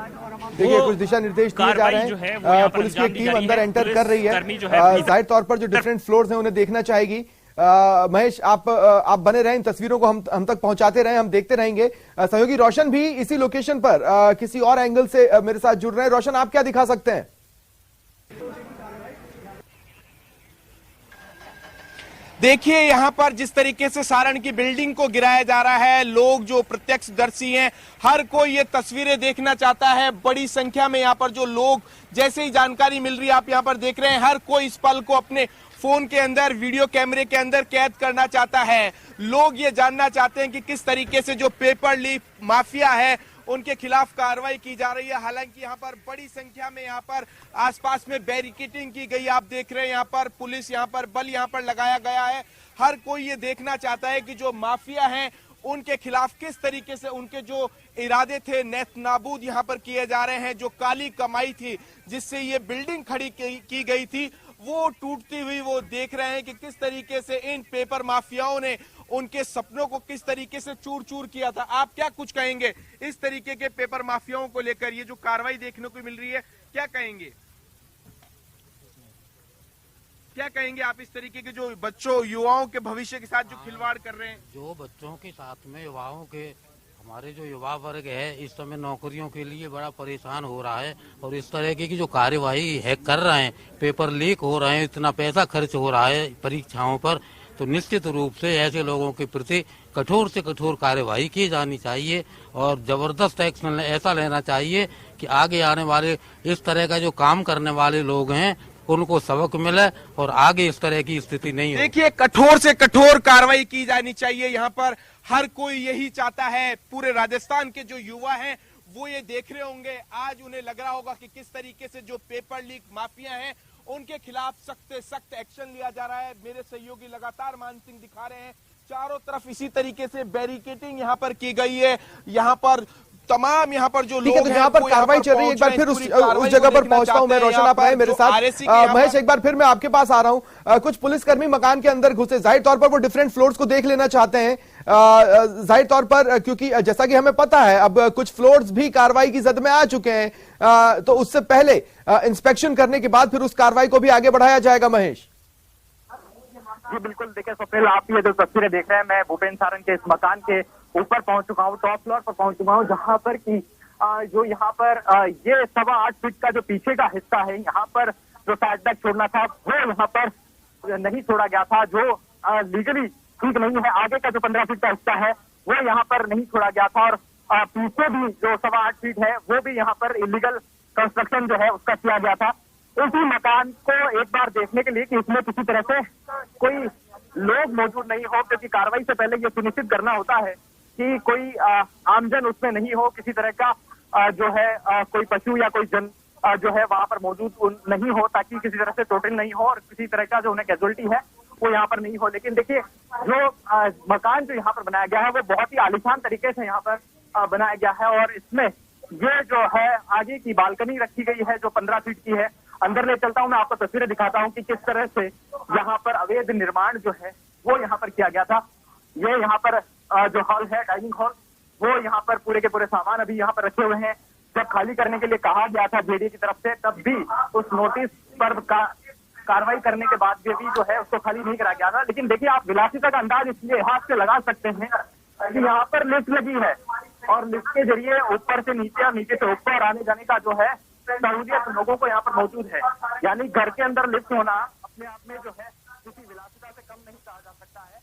देखिए कुछ दिशा निर्देश दिए जा रहे हैं। पुलिस की एक टीम अंदर एंटर कर रही है, जाहिर तौर पर जो डिफरेंट फ्लोर्स हैं उन्हें देखना चाहेगी। महेश, आप बने रहें, इन तस्वीरों को हम तक पहुंचाते रहें, हम देखते रहेंगे। सहयोगी रोशन भी इसी लोकेशन पर किसी और एंगल से मेरे साथ जुड़ रहे हैं। रोशन, आप क्या दिखा सकते हैं? देखिए यहाँ पर जिस तरीके से सारण की बिल्डिंग को गिराया जा रहा है, लोग जो प्रत्यक्षदर्शी हैं हर कोई ये तस्वीरें देखना चाहता है। बड़ी संख्या में यहाँ पर जो लोग, जैसे ही जानकारी मिल रही है, आप यहाँ पर देख रहे हैं, हर कोई इस पल को अपने फोन के अंदर, वीडियो कैमरे के अंदर कैद करना चाहता है। लोग ये जानना चाहते हैं कि किस तरीके से जो पेपर लीक माफिया है उनके खिलाफ कार्रवाई की जा रही है। हालांकि यहाँ पर बड़ी संख्या में यहाँ पर आसपास में बैरिकेडिंग की गई। आप देख रहे हैं यहाँ पर पुलिस, यहाँ पर बल यहाँ पर लगाया गया है। हर कोई ये देखना चाहता है कि जो माफिया हैं उनके खिलाफ किस तरीके से उनके जो इरादे थे नेस्त नाबूद यहाँ पर किए जा रहे हैं। जो काली कमाई थी जिससे ये बिल्डिंग खड़ी की गई थी वो टूटती हुई वो देख रहे हैं कि किस तरीके से इन पेपर माफियाओं ने उनके सपनों को किस तरीके से चूर चूर किया था। आप क्या कुछ कहेंगे इस तरीके के पेपर माफियाओं को लेकर? ये जो कार्रवाई देखने को मिल रही है, क्या कहेंगे? क्या कहेंगे आप इस तरीके के जो बच्चों युवाओं के भविष्य के साथ जो खिलवाड़ कर रहे हैं? जो बच्चों के साथ में युवाओं के, हमारे जो युवा वर्ग है इस समय नौकरियों के लिए बड़ा परेशान हो रहा है और इस तरह की जो कार्यवाही है कर रहे हैं, पेपर लीक हो रहे हैं, इतना पैसा खर्च हो रहा है परीक्षाओं पर, तो निश्चित रूप से ऐसे लोगों के प्रति कठोर से कठोर कार्यवाही की जानी चाहिए और जबरदस्त एक्शन ऐसा लेना चाहिए कि आगे आने वाले इस तरह का जो काम करने वाले लोग हैं उनको सबक मिले और आगे इस तरह की स्थिति नहीं हो। देखिए, कठोर से कठोर कार्रवाई की जानी चाहिए। यहाँ पर हर कोई यही चाहता है। पूरे राजस्थान के जो युवा हैं वो ये देख रहे होंगे, आज उन्हें लग रहा होगा कि किस तरीके से जो पेपर लीक माफिया हैं उनके खिलाफ सख्त से सख्त एक्शन लिया जा रहा है। मेरे सहयोगी लगातार मान सिंह दिखा रहे हैं, चारों तरफ इसी तरीके से बैरिकेडिंग यहाँ पर की गई है। यहाँ पर तमाम यहाँ पर जो लोग हैं, यहाँ पर कार्रवाई चल रही है। एक बार फिर उस जगह पर पहुंचता हूं मैं। रोशन आप आए मेरे साथ। महेश, एक बार फिर मैं आपके पास आ रहा हूं। कुछ पुलिसकर्मी मकान के अंदर घुसे, जाहिर तौर पर वो डिफरेंट फ्लोर्स को देख लेना चाहते हैं। जाहिर तौर पर क्योंकि जैसा कि हमें पता है अब कुछ फ्लोर्स भी कार्रवाई की जद में आ चुके हैं, तो उससे पहले इंस्पेक्शन करने के बाद फिर उस कार्रवाई को भी आगे बढ़ाया जाएगा। महेश जी बिल्कुल, देखिए स्वप्निल, आप ये जो तस्वीरें देख रहे हैं, मैं भूपेंद्र सारंग के इस मकान के ऊपर पहुंच चुका हूँ, टॉप फ्लोर पर पहुंच चुका हूँ, जहां पर कि जो यहाँ पर ये 8.25 फीट का जो पीछे का हिस्सा है, यहाँ पर जो सेटबैक छोड़ना था वो यहाँ पर नहीं छोड़ा गया था, जो लीगली ठीक नहीं है। आगे का जो 15 फीट का हिस्सा है वो यहाँ पर नहीं छोड़ा गया था और पीछे भी जो 8.25 फीट है वो भी यहाँ पर इलीगल कंस्ट्रक्शन जो है उसका किया गया था। उसी मकान को एक बार देखने के लिए कि इसमें किसी तरह से कोई लोग मौजूद नहीं हो, क्योंकि कार्रवाई से पहले ये सुनिश्चित करना होता है कि कोई आमजन उसमें नहीं हो, किसी तरह का जो है कोई पशु या कोई जन जो है वहां पर मौजूद नहीं हो, ताकि किसी तरह से चोटिल नहीं हो और किसी तरह का जो उन्हें कैजुअलिटी है वो यहाँ पर नहीं हो। लेकिन देखिए, जो मकान जो यहाँ पर बनाया गया है वो बहुत ही आलीशान तरीके से यहाँ पर बनाया गया है और इसमें ये जो है आगे की बालकनी रखी गई है जो 15 फीट की है। अंदर ले चलता हूँ, मैं आपको तस्वीरें दिखाता हूँ कि किस तरह से यहाँ पर अवैध निर्माण जो है वो यहाँ पर किया गया था। ये यहाँ पर जो हॉल है, डाइनिंग हॉल, वो यहाँ पर पूरे के पूरे सामान अभी यहाँ पर रखे हुए हैं। जब खाली करने के लिए कहा गया था जेडीए की तरफ से, तब भी उस नोटिस पर कार्रवाई करने के बाद भी जो है उसको खाली नहीं करा गया था। लेकिन देखिए, आप विलासिता का अंदाज इसलिए हाथ से लगा सकते हैं कि यहाँ पर लिफ्ट लगी है और लिफ्ट के जरिए ऊपर से नीचे और नीचे से ऊपर आने जाने का जो है सहूलियत लोगों को यहाँ पर मौजूद है। यानी घर के अंदर लिफ्ट होना अपने आप में जो है किसी विलासिता से कम नहीं कहा जा सकता है।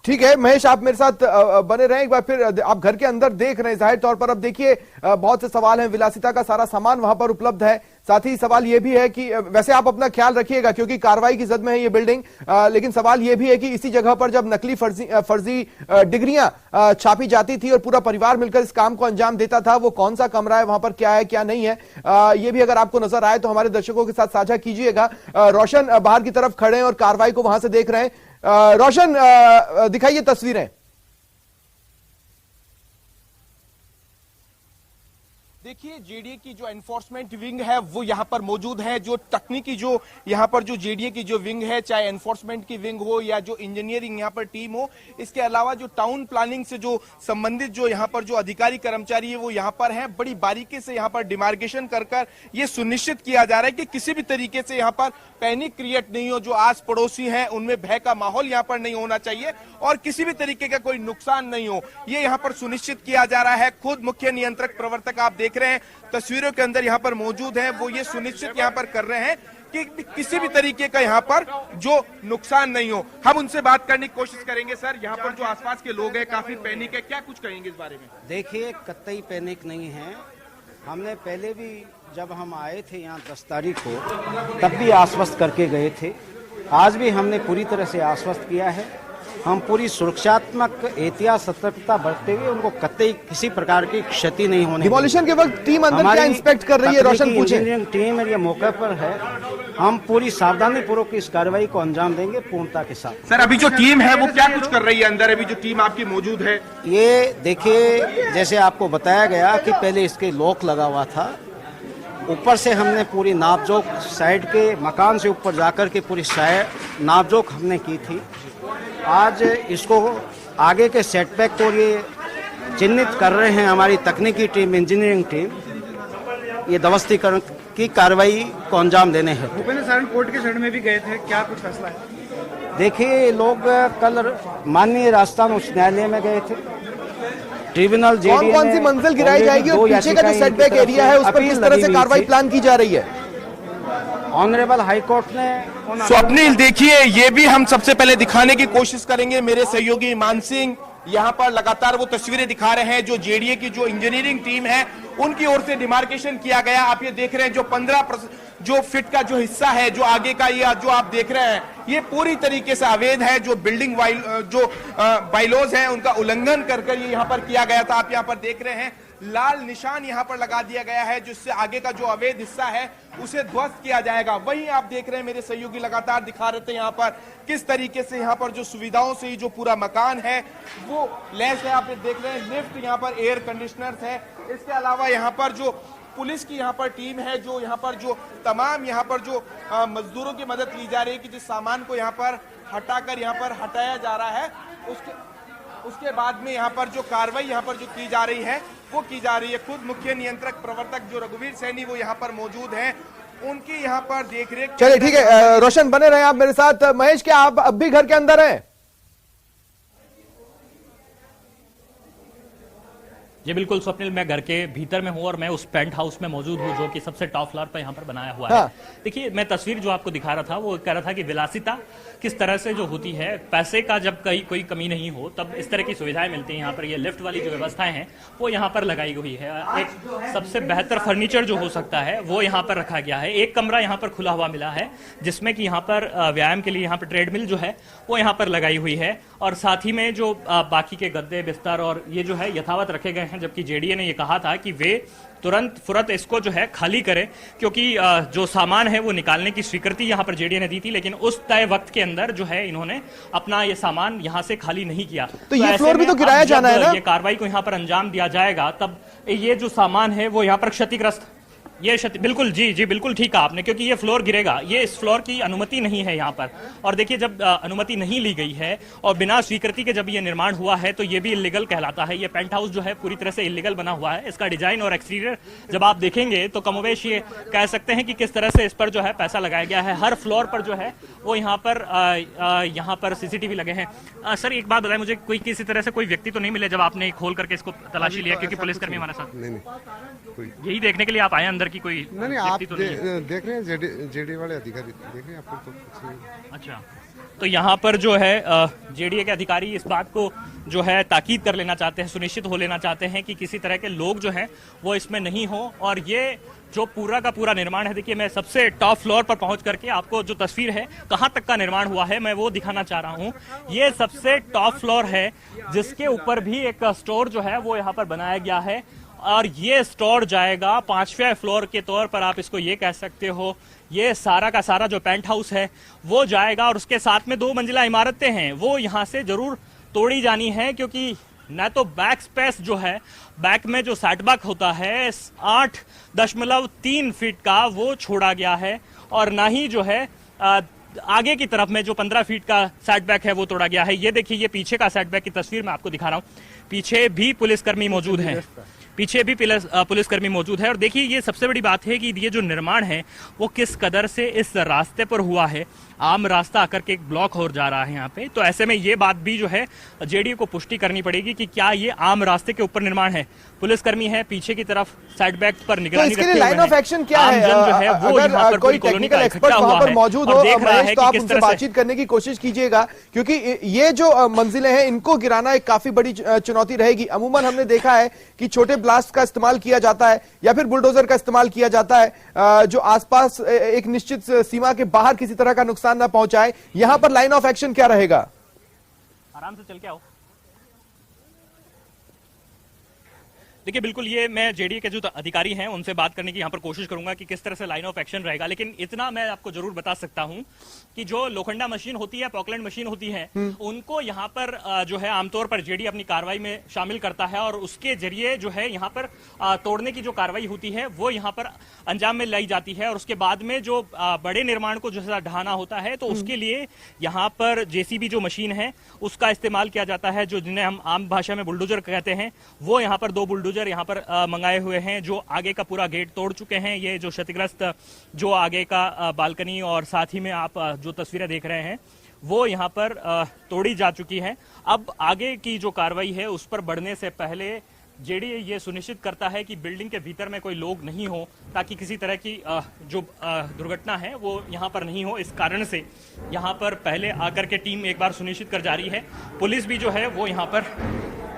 ठीक है महेश, आप मेरे साथ बने रहें। एक बार फिर आप घर के अंदर देख रहे हैं, जाहिर तौर पर अब देखिए बहुत से सवाल हैं। विलासिता का सारा सामान वहां पर उपलब्ध है। साथ ही सवाल यह भी है कि वैसे आप अपना ख्याल रखिएगा क्योंकि कार्रवाई की जद में है ये बिल्डिंग, लेकिन सवाल यह भी है कि इसी जगह पर जब नकली फर्जी डिग्रियां छापी जाती थी और पूरा परिवार मिलकर इस काम को अंजाम देता था, वो कौन सा कमरा है, वहां पर क्या है क्या नहीं है, ये भी अगर आपको नजर आए तो हमारे दर्शकों के साथ साझा कीजिएगा। रोशन बाहर की तरफ खड़े हैं और कार्रवाई को वहां से देख रहे हैं। रोशन, दिखाइए तस्वीरें। देखिए, जेडीए की जो एनफोर्समेंट विंग है वो यहाँ पर मौजूद है। जो तकनीकी जो यहाँ पर जो जेडीए की जो विंग है, चाहे एनफोर्समेंट की विंग हो या जो इंजीनियरिंग यहाँ पर टीम हो, इसके अलावा जो टाउन प्लानिंग से जो संबंधित जो यहाँ पर जो अधिकारी कर्मचारी है वो यहाँ पर हैं। बड़ी बारीकी से यहाँ पर डिमार्केशन कर ये सुनिश्चित किया जा रहा है कि किसी भी तरीके से यहाँ पर पैनिक क्रिएट नहीं हो। जो आस पड़ोसी हैं उनमें भय का माहौल यहाँ पर नहीं होना चाहिए और किसी भी तरीके का कोई नुकसान नहीं हो, ये यहाँ पर सुनिश्चित किया जा रहा है। खुद मुख्य नियंत्रक प्रवर्तक आप देख रहे हैं, तस्वीरों के अंदर यहाँ पर मौजूद हैं, वो ये सुनिश्चित यहाँ पर कर रहे हैं कि किसी भी तरीके का यहाँ पर जो नुकसान नहीं हो। हम उनसे बात करने की कोशिश करेंगे। सर, यहाँ पर जो आसपास के लोग हैं काफी पैनिक है, क्या कुछ कहेंगे इस बारे में? देखिए, कतई पैनिक नहीं है। हमने पहले भी जब हम आए थे यहाँ 10 तारीख को, तब भी आश्वस्त करके गए थे। आज भी हमने पूरी तरह से आश्वस्त किया है हम पूरी सुरक्षात्मक एहतियात सतर्कता बरतते हुए उनको कतई किसी प्रकार की क्षति नहीं होने। डिमोलिशन के वक्त टीम अंदर क्या इंस्पेक्ट कर रही है, रोशन पूछे। इंजीनियरिंग टीम ये मौके पर है, हम पूरी सावधानी पूर्वक इस कार्रवाई को अंजाम देंगे पूर्णता के साथ। सर अभी जो टीम है वो क्या कुछ कर रही है अंदर, अभी जो टीम आपकी मौजूद है? ये देखिए, जैसे आपको बताया गया कि पहले इसके लॉक लगा हुआ था, ऊपर से हमने पूरी नापजोक साइड के मकान से ऊपर जाकर के पूरी नापजोक हमने की थी। आज इसको आगे के सेटबैक को ये चिन्हित कर रहे हैं हमारी तकनीकी टीम, इंजीनियरिंग टीम, ये ध्वस्तीकरण की कार्रवाई को अंजाम देने हैं। भूपेंद्र सारण कोर्ट के शरण में भी गए थे, क्या कुछ फैसला है? देखिए, लोग कल माननीय राजस्थान उच्च न्यायालय में गए थे। ट्रिब्यूनल कौन सी मंजिल गिराई जाएगी और पीछे का जो सेटबैक एरिया है उस पर किस तरह से कार्रवाई प्लान की जा रही है? ऑनरेबल हाईकोर्ट ने। स्वप्निल देखिए, ये भी हम सबसे पहले दिखाने की कोशिश करेंगे। मेरे सहयोगी मान सिंह यहाँ पर लगातार वो तस्वीरें दिखा रहे हैं जो जेडीए की जो इंजीनियरिंग टीम है उनकी ओर से डिमार्केशन किया गया। आप ये देख रहे हैं जो 15 जो फीट का जो हिस्सा है जो आगे का, ये जो आप देख रहे हैं ये पूरी तरीके से अवैध है। जो बिल्डिंग जो बाइलॉज है उनका उल्लंघन कर ये यहाँ पर किया गया था। आप यहाँ पर देख रहे हैं लाल निशान यहाँ पर लगा दिया गया है, जिससे आगे का जो अवैध हिस्सा है उसे ध्वस्त किया जाएगा। वहीं आप देख रहे हैं मेरे सहयोगी लगातार दिखा रहे थे यहाँ पर किस तरीके से यहाँ पर जो सुविधाओं से ही जो पूरा मकान है वो लैस है। आप देख रहे हैं लिफ्ट, यहाँ पर एयर कंडीशनर्स है। इसके अलावा यहाँ पर जो पुलिस की यहाँ पर टीम है, जो यहाँ पर जो तमाम यहाँ पर जो मजदूरों की मदद ली जा रही है कि जिस सामान को यहाँ पर हटाकर यहाँ पर हटाया जा रहा है, उसके बाद में यहाँ पर जो कार्रवाई यहाँ पर जो की जा रही है वो की जा रही है। खुद मुख्य नियंत्रक प्रवर्तक जो रघुवीर सैनी वो यहाँ पर मौजूद हैं, उनकी यहाँ पर देखरेख। चलिए ठीक है, रोशन बने रहे आप मेरे साथ। महेश, क्या आप अब भी घर के अंदर हैं? जी बिल्कुल स्वप्निल, मैं घर के भीतर में हूं और मैं उस पेंट हाउस में मौजूद हूं जो कि सबसे टॉप फ्लोर पर यहां पर बनाया हुआ है। देखिए, मैं तस्वीर जो आपको दिखा रहा था वो कह रहा था कि विलासिता किस तरह से जो होती है, पैसे का जब कहीं कोई कमी नहीं हो तब इस तरह की सुविधाएं मिलती हैं। यहाँ पर ये लिफ्ट वाली जो व्यवस्थाएं हैं वो यहाँ पर लगाई हुई है। एक सबसे बेहतर फर्नीचर जो हो सकता है वो यहाँ पर रखा गया है। एक कमरा यहाँ पर खुला हुआ मिला है जिसमें कि यहाँ पर व्यायाम के लिए यहाँ पर ट्रेडमिल जो है वो यहाँ पर लगाई हुई है, और साथ ही में जो बाकी के गद्दे बिस्तर और ये जो है यथावत रखे गए हैं। जबकि जेडीए ने ये कहा था कि वे तुरंत फुरत इसको जो है खाली करें, क्योंकि जो सामान है वो निकालने की स्वीकृति यहाँ पर जेडीए ने दी थी, लेकिन उस तय वक्त के अंदर जो है इन्होंने अपना ये सामान यहाँ से खाली नहीं किया। तो ये फ्लोर भी तो गिराया जाना है ना? ये कार्रवाई को यहाँ पर अंजाम दिया जाएगा तब ये जो सामान है वो यहाँ पर क्षतिग्रस्त, ये बिल्कुल जी बिल्कुल ठीक कहा आपने, क्योंकि ये फ्लोर गिरेगा। ये इस फ्लोर की अनुमति नहीं है यहाँ पर। और देखिए, जब अनुमति नहीं ली गई है और बिना स्वीकृति के जब ये निर्माण हुआ है तो ये भी इलीगल कहलाता है। ये पेंट हाउस जो है पूरी तरह से इलीगल बना हुआ है। इसका डिजाइन और एक्सटीरियर जब आप देखेंगे तो कमोवेश ये कह सकते हैं कि किस तरह से इस पर जो है पैसा लगाया गया है। हर फ्लोर पर जो है वो यहाँ पर सीसीटीवी लगे हैं। सर एक बात बताएं मुझे, कोई किसी तरह से कोई व्यक्ति तो नहीं मिले जब आपने खोल करके इसको तलाशी लिया? क्योंकि पुलिसकर्मी हमारे साथ यही देखने के लिए आप आए अंदर की कोई नहीं आप तो देख रहे हैं जेडीए वाले अधिकारी देख रहे हैं आपको तो कुछ नहीं। अच्छा, तो यहाँ पर जो है जेडीए के अधिकारी इस बात को जो है ताकीद कर लेना चाहते हैं, सुनिश्चित हो लेना चाहते हैं कि किसी तरह के लोग जो हैं वो इसमें नहीं हो। और ये जो पूरा का पूरा निर्माण है, देखिए मैं सबसे टॉप फ्लोर पर पहुंच करके आपको जो तस्वीर है कहां तक का निर्माण हुआ है मैं वो दिखाना चाह रहा हूं। ये सबसे टॉप फ्लोर है जिसके ऊपर भी एक स्टोर जो है वो यहाँ पर बनाया गया है, और ये स्टोर जाएगा 5वें फ्लोर के तौर पर, आप इसको ये कह सकते हो। ये सारा का सारा जो पेंट हाउस है वो जाएगा, और उसके साथ में 2 मंजिला इमारतें हैं वो यहाँ से जरूर तोड़ी जानी है, क्योंकि न तो बैक स्पेस जो है, बैक में जो सेटबैक होता है 8.3 फीट का वो छोड़ा गया है, और ना ही जो है आगे की तरफ में जो 15 फीट का सेटबैक है वो तोड़ा गया है। ये देखिए, ये पीछे का सेटबैक की तस्वीर मैं आपको दिखा रहा हूँ। पीछे भी पुलिसकर्मी मौजूद हैं, पीछे भी पुलिसकर्मी मौजूद है। और देखिए, ये सबसे बड़ी बात है कि ये जो निर्माण है वो किस कदर से इस रास्ते पर हुआ है। आम रास्ता आकर के एक ब्लॉक हो जा रहा है यहाँ पे, तो ऐसे में ये बात भी जो है जेडीए को पुष्टि करनी पड़ेगी कि क्या ये आम रास्ते के ऊपर निर्माण है। पुलिसकर्मी है पीछे की तरफ सेटबैक पर निगरानी रखते हुए हैं। लाइन ऑफ एक्शन क्या है? अगर कोई टेक्निकल एक्सपर्ट वहां पर मौजूद हो महेश, तो आप उनसे बातचीत करने की कोशिश कीजिएगा, क्योंकि ये जो मंजिलें हैं इनको गिराना एक काफी बड़ी चुनौती रहेगी। अमूमन हमने देखा है कि छोटे ब्लास्ट का इस्तेमाल किया जाता है या फिर बुलडोजर का इस्तेमाल किया जाता है जो आसपास एक निश्चित सीमा के बाहर किसी तरह का नुकसान ना पहुंचाए। यहां पर लाइन ऑफ एक्शन क्या रहेगा? आराम से चल के आओ। देखिए बिल्कुल ये मैं जेडीए के जो अधिकारी हैं उनसे बात करने की यहाँ पर कोशिश करूंगा कि किस तरह से लाइन ऑफ एक्शन रहेगा, लेकिन इतना मैं आपको जरूर बता सकता हूं कि जो लोखंडा मशीन होती है, पॉकलैंड मशीन होती है, उनको यहाँ पर जो है आमतौर पर जेडीए अपनी कार्रवाई में शामिल करता है और उसके जरिए जो है यहाँ पर तोड़ने की जो कार्रवाई होती है वो यहाँ पर अंजाम में लाई जाती है। और उसके बाद में जो बड़े निर्माण को जो ढाना होता है तो उसके लिए यहाँ पर जेसीबी जो मशीन है उसका इस्तेमाल किया जाता है, जो जिन्हें हम आम भाषा में बुलडोजर कहते हैं। वो यहाँ पर 2 बुलडोजर यहाँ पर मंगाए हुए हैं जो आगे का पूरा गेट तोड़ चुके हैं। ये जो क्षतिग्रस्त जो आगे का बालकनी और साथ ही में आप जो तस्वीरें देख रहे हैं वो यहाँ पर तोड़ी जा चुकी है। अब आगे की जो कार्रवाई है उस पर बढ़ने से पहले जेडीए ये सुनिश्चित करता है कि बिल्डिंग के भीतर में कोई लोग नहीं हो, ताकि किसी तरह की जो दुर्घटना है वो यहाँ पर नहीं हो। इस कारण से यहाँ पर पहले आकर के टीम एक बार सुनिश्चित कर जा रही है। पुलिस भी जो है वो यहाँ पर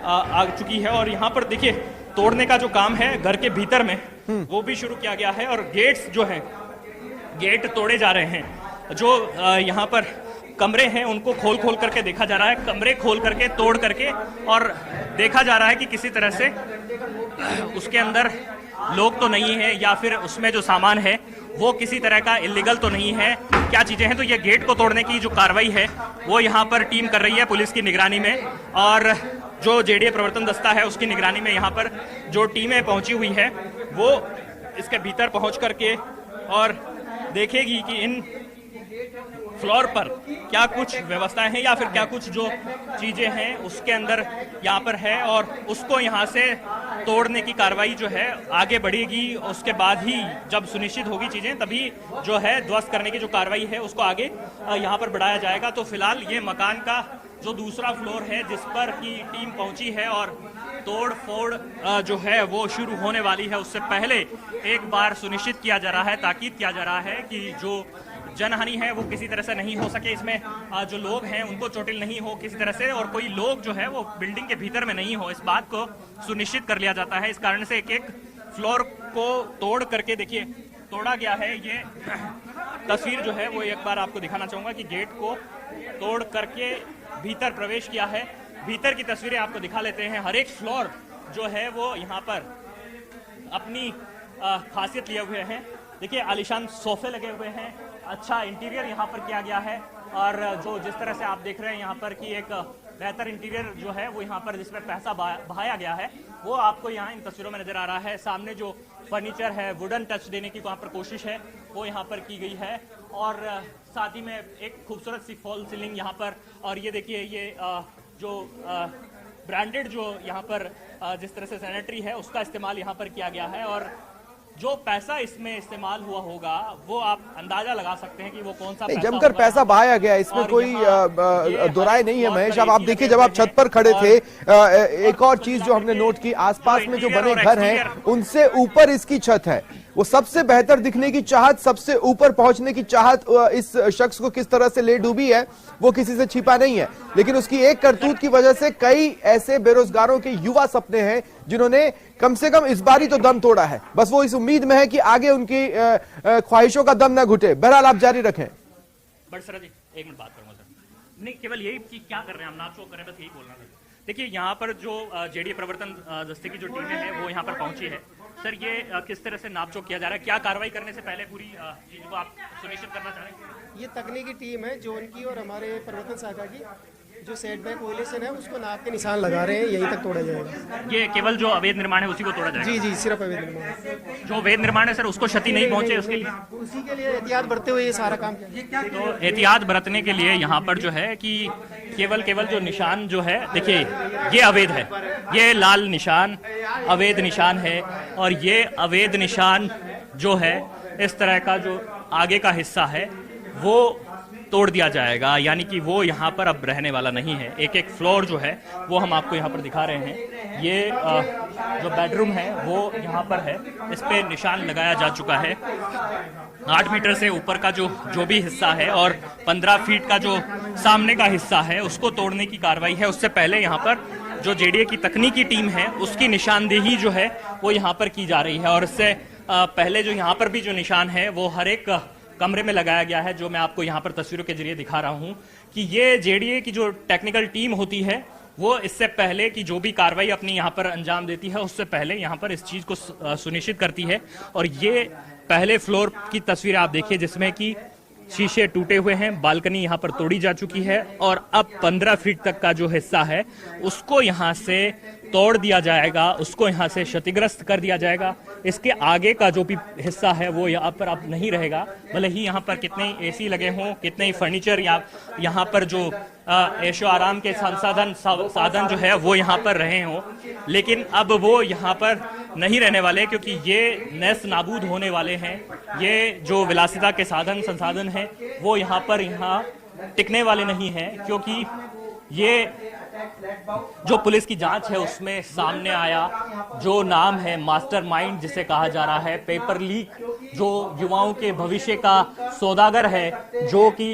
आ चुकी है और यहाँ पर देखिए तोड़ने का जो काम है घर के भीतर में वो भी शुरू किया गया है और गेट्स जो है गेट तोड़े जा रहे हैं। जो यहाँ पर कमरे हैं उनको खोल करके देखा जा रहा है, कमरे खोल करके तोड़ करके, और देखा जा रहा है कि किसी तरह से उसके अंदर लोग तो नहीं है या फिर उसमें जो सामान है वो किसी तरह का इलीगल तो नहीं है, क्या चीजें हैं। तो ये गेट को तोड़ने की जो कार्रवाई है वो यहाँ पर टीम कर रही है पुलिस की निगरानी में, और जो जेडीए प्रवर्तन दस्ता है उसकी निगरानी में यहाँ पर जो टीमें पहुंची हुई है वो इसके भीतर पहुंच करके और देखेगी कि इन फ्लोर पर क्या कुछ व्यवस्थाएं हैं या फिर क्या कुछ जो चीजें हैं उसके अंदर यहाँ पर है, और उसको यहाँ से तोड़ने की कार्रवाई जो है आगे बढ़ेगी। उसके बाद ही जब सुनिश्चित होगी चीजें तभी जो है ध्वस्त करने की जो कार्रवाई है उसको आगे यहाँ पर बढ़ाया जाएगा। तो फिलहाल ये मकान का जो दूसरा फ्लोर है जिस पर की टीम पहुंची है और तोड़ फोड़ जो है वो शुरू होने वाली है, उससे पहले एक बार सुनिश्चित किया जा रहा है, ताकीद किया जा रहा है कि जो जनहानि है वो किसी तरह से नहीं हो सके, इसमें जो लोग हैं उनको चोटिल नहीं हो किसी तरह से, और कोई लोग जो है वो बिल्डिंग के भीतर में नहीं हो, इस बात को सुनिश्चित कर लिया जाता है। इस कारण से एक एक फ्लोर को तोड़ करके देखिए तोड़ा गया है। ये तस्वीर जो है वो एक बार आपको दिखाना चाहूंगा कि गेट को तोड़ करके भीतर प्रवेश किया है। भीतर की तस्वीरें आपको दिखा लेते हैं। हर एक फ्लोर जो है वो यहाँ पर अपनी खासियत लिए हुए हैं। देखिए आलीशान सोफे लगे हुए हैं, अच्छा इंटीरियर यहाँ पर किया गया है, और जो जिस तरह से आप देख रहे हैं यहाँ पर कि एक बेहतर इंटीरियर जो है वो यहाँ पर जिसमें पैसा बहाया गया है वो आपको यहाँ इन तस्वीरों में नजर आ रहा है। सामने जो फर्नीचर है वुडन टच देने की वहाँ पर कोशिश है वो यहाँ पर की गई है, और साथ ही में एक खूबसूरत सी फॉल सीलिंग यहाँ पर, और ये देखिए ये जो ब्रांडेड जो यहाँ पर जिस तरह से सैनिटरी है उसका इस्तेमाल यहाँ पर किया गया है, और जो पैसा इसमें इस्तेमाल हुआ होगा वो आप अंदाजा लगा सकते हैं कि वो कौन सा पैसा जमकर पैसा बहाया गया, इसमें कोई दोराय नहीं है। महेश अब आप देखिए जब आप छत पर खड़े थे, एक और चीज जो हमने नोट की, आसपास में जो बने घर हैं उनसे ऊपर इसकी छत है। वो सबसे बेहतर दिखने की चाहत, सबसे ऊपर पहुंचने की चाहत इस शख्स को किस तरह से ले डूबी है वो किसी से छिपा नहीं है, लेकिन उसकी एक करतूत की वजह से कई ऐसे बेरोजगारों के युवा सपने हैं जिन्होंने कम से कम इस बार ही तो दम तोड़ा है। बस वो इस उम्मीद में है कि आगे उनकी ख्वाहिशों का दम ना घुटे। बहरहाल आप जारी रखें। बड़सरा जी एक मिनट बात करूंगा सर। नहीं केवल यही कि क्या कर रहे हैं हम, नाचो कर रहे हैं, बस यही बोलना था। देखिए यहाँ पर जो जेडीए प्रवर्तन दस्ते की जो टीमें हैं वो यहाँ पर पहुंची है। सर ये किस तरह से नापचोक किया जा रहा है, क्या कार्रवाई करने से पहले पूरी चीज को आप सुनिश्चित करना चाह रहे हैं? ये तकनीकी टीम है जो उनकी और हमारे प्रवर्तन शाखा की जो सेट बैक वोलेशन है उसको नाप के निशान लगा रहे हैं, यहीं तक तोड़ा जाएगा। ये केवल जो अवैध निर्माण है उसी को तोड़ा जाएगा? जी जी, सिर्फ अवैध निर्माण। जो अवैध निर्माण है सर उसको क्षति नहीं पहुंचे उसके लिए, उसी के लिए एहतियात बरतते हुए ये सारा काम किया। तो एहतियात बरतने के लिए यहाँ पर जो है कि केवल जो निशान जो है, देखिए ये अवैध है, ये लाल निशान अवैध निशान है, और ये अवैध निशान जो है इस तरह का जो आगे का हिस्सा है वो तोड़ दिया जाएगा, यानी कि वो यहाँ पर अब रहने वाला नहीं है। एक एक फ्लोर जो है वो हम आपको यहाँ पर दिखा रहे हैं। ये जो बेडरूम है वो यहाँ पर है, इस पे निशान लगाया जा चुका है। 8 मीटर से ऊपर का जो भी हिस्सा है और 15 फीट का जो सामने का हिस्सा है उसको तोड़ने की कार्रवाई है। उससे पहले यहाँ पर जो जेडीए की तकनीकी टीम है उसकी निशानदेही जो है वो यहाँ पर की जा रही है, और इससे पहले जो यहाँ पर भी जो निशान है वो हर एक कमरे में लगाया गया है, जो मैं आपको यहाँ पर तस्वीरों के जरिए दिखा रहा हूँ कि ये जेडीए की जो टेक्निकल टीम होती है वो इससे पहले कि जो भी कार्रवाई अपनी यहाँ पर अंजाम देती है उससे पहले यहाँ पर इस चीज को सुनिश्चित करती है। और ये पहले फ्लोर की तस्वीर आप देखिए जिसमें कि शीशे टूटे हुए हैं, बालकनी यहाँ पर तोड़ी जा चुकी है और अब 15 फीट तक का जो हिस्सा है उसको यहाँ से तोड़ दिया जाएगा, उसको यहाँ से क्षतिग्रस्त कर दिया जाएगा। इसके आगे का जो भी हिस्सा है वो यहाँ पर अब नहीं रहेगा, भले ही यहाँ पर कितने एसी लगे हों, कितने ही फर्नीचर या यहाँ पर जो ऐशो आराम के साधन जो है वो यहाँ पर रहे हों, लेकिन अब वो यहाँ पर नहीं रहने वाले क्योंकि ये नेस्त नाबूद होने वाले हैं। ये जो विलासिता के संसाधन हैं वो यहाँ टिकने वाले नहीं हैं, क्योंकि ये जो पुलिस की जांच है उसमें सामने आया जो नाम है मास्टरमाइंड जिसे कहा जा रहा है, पेपर लीक जो युवाओं के भविष्य का सौदागर है, जो कि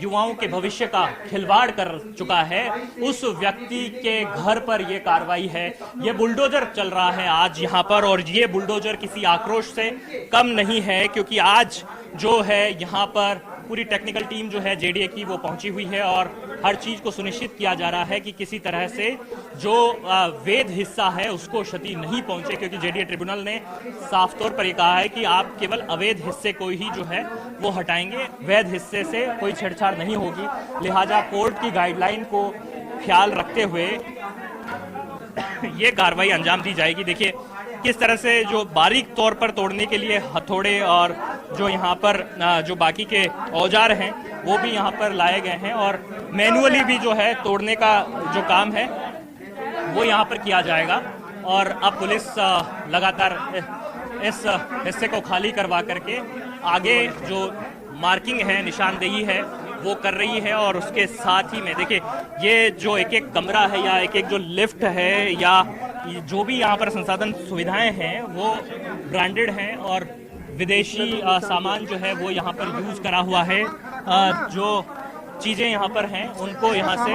युवाओं के भविष्य का खिलवाड़ कर चुका है, उस व्यक्ति के घर पर यह कार्रवाई है। ये बुलडोजर चल रहा है आज यहाँ पर और ये बुलडोजर किसी आक्रोश से कम नहीं है, क्योंकि आज जो है यहाँ पर पूरी टेक्निकल टीम जो है जेडीए की वो पहुंची हुई है और हर चीज को सुनिश्चित किया जा रहा है कि किसी तरह से जो वैध हिस्सा है उसको क्षति नहीं पहुंचे, क्योंकि जेडीए ट्रिब्यूनल ने साफ तौर पर यह कहा है कि आप केवल अवैध हिस्से को ही जो है वो हटाएंगे, वैध हिस्से से कोई छेड़छाड़ नहीं होगी। लिहाजा कोर्ट की गाइडलाइन को ख्याल रखते हुए ये कार्रवाई अंजाम दी जाएगी। देखिए किस तरह से जो बारीक तौर पर तोड़ने के लिए हथौड़े और जो यहाँ पर जो बाकी के औजार हैं वो भी यहाँ पर लाए गए हैं और मैनुअली भी जो है तोड़ने का जो काम है वो यहाँ पर किया जाएगा। और अब पुलिस लगातार इस हिस्से को खाली करवा करके आगे जो मार्किंग है, निशानदेही है वो कर रही है। और उसके साथ ही में देखिए ये जो एक एक कमरा है या एक एक जो लिफ्ट है या जो भी यहाँ पर संसाधन सुविधाएं हैं वो ब्रांडेड हैं और विदेशी सामान जो है वो यहाँ पर यूज करा हुआ है। जो चीजें यहाँ पर हैं उनको यहाँ से